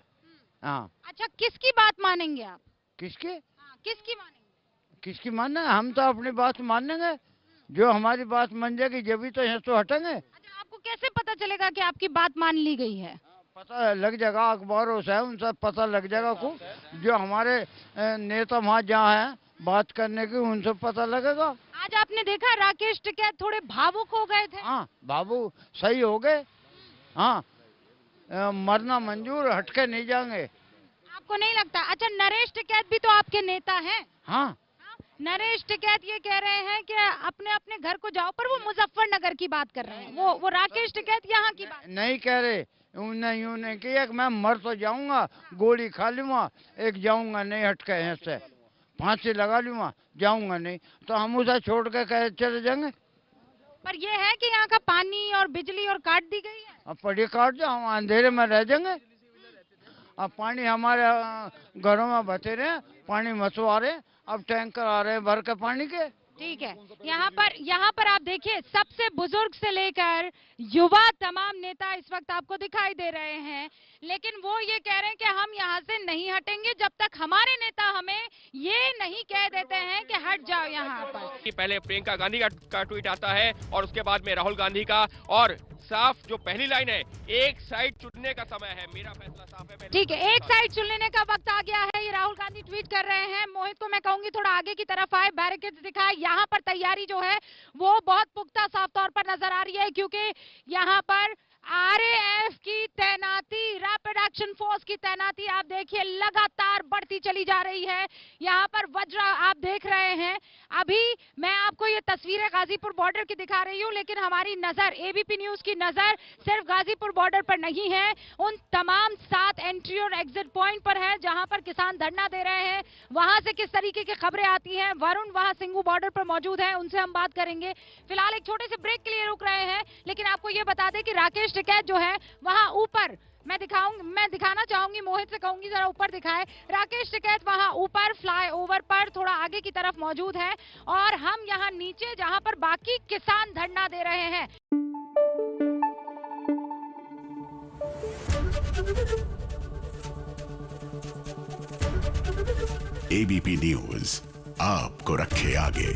हाँ, अच्छा किसकी बात मानेंगे आप? किसकी? हाँ, किसकी मानेंगे? किसकी मानना? हम तो अपनी बात मानेंगे, जो हमारी बात मान जाएगी जब भी तो यहाँ से हटेंगे। अच्छा, आपको कैसे पता चलेगा कि आपकी बात मान ली गई है? पता लग जाएगा, अखबारों से उनसे पता लग जाएगा को, जो हमारे नेता वहाँ जहाँ है बात करने की, उनसे पता लगेगा। आज आपने देखा राकेश टिकैत थोड़े भावुक हो गए थे। हाँ, बाबू सही हो गए। हाँ, मरना मंजूर, हटके नहीं जाएंगे। आपको नहीं लगता? अच्छा, नरेश टिकैत भी तो आपके नेता हैं। हाँ, नरेश टिकैत ये कह रहे हैं कि अपने अपने घर को जाओ, पर वो मुजफ्फरनगर की बात कर रहे हैं। वो राकेश टिकैत यहाँ की बात नहीं कह रहे। यूं नहीं किया कि मैं मर तो जाऊंगा, गोली खा लूंगा, एक जाऊंगा नहीं हटके यहाँ से, फांसी लगा लूंगा, जाऊंगा नहीं, तो हम उसे छोड़ के कहे चले जाएंगे। पर ये है कि यहाँ का पानी और बिजली और काट दी गई है। अब पड़ी काट दो, हम अंधेरे में रह जाएंगे। अब पानी हमारे घरों में बचे रहे, पानी मचवा रहे, अब टैंकर आ रहे हैं भर के पानी के। ठीक है, यहाँ पर आप देखिए, सबसे बुजुर्ग से लेकर युवा तमाम नेता इस वक्त आपको दिखाई दे रहे हैं, लेकिन वो ये कह रहे हैं कि हम यहाँ से नहीं हटेंगे जब तक हमारे नेता हमें ये नहीं कह देते हैं कि हट जाओ यहाँ पर। पहले प्रियंका गांधी का ट्वीट आता है और उसके बाद में राहुल गांधी का, और साफ जो पहली लाइन है, एक साइड चुनने का समय है, मेरा फैसला साफ है। ठीक है, एक साइड चुनने का वक्त आ गया है, ये राहुल गांधी ट्वीट कर रहे हैं। मोहित को मैं कहूंगी थोड़ा आगे की तरफ आए, बैरिकेड्स दिखाए। यहाँ पर तैयारी जो है वो बहुत पुख्ता साफ तौर पर नजर आ रही है, क्योंकि यहाँ पर RAF की तैनाती, रैपिड एक्शन फोर्स की तैनाती आप देखिए लगातार बढ़ती चली जा रही है। यहाँ पर वज्र आप देख रहे हैं। अभी मैं आपको ये तस्वीरें गाजीपुर बॉर्डर की दिखा रही हूँ, लेकिन हमारी नजर एबीपी न्यूज की नजर सिर्फ गाजीपुर बॉर्डर पर नहीं है, उन तमाम 7 एंट्री और एग्जिट पॉइंट पर है जहां पर किसान धरना दे रहे हैं। वहां से किस तरीके की खबरें आती हैं। वरुण वहां सिंगू बॉर्डर पर मौजूद है, उनसे हम बात करेंगे। फिलहाल एक छोटे से ब्रेक के लिए रुक रहे हैं, लेकिन आपको ये बता दें कि राकेश टिकैत जो है वहां ऊपर मैं दिखाना चाहूंगी, मोहित से कहूंगी जरा ऊपर दिखाए। राकेश टिकैत वहां ऊपर फ्लाईओवर पर थोड़ा आगे की तरफ मौजूद है और हम यहां नीचे जहां पर बाकी किसान धरना दे रहे हैं। एबीपी न्यूज आपको रखे आगे।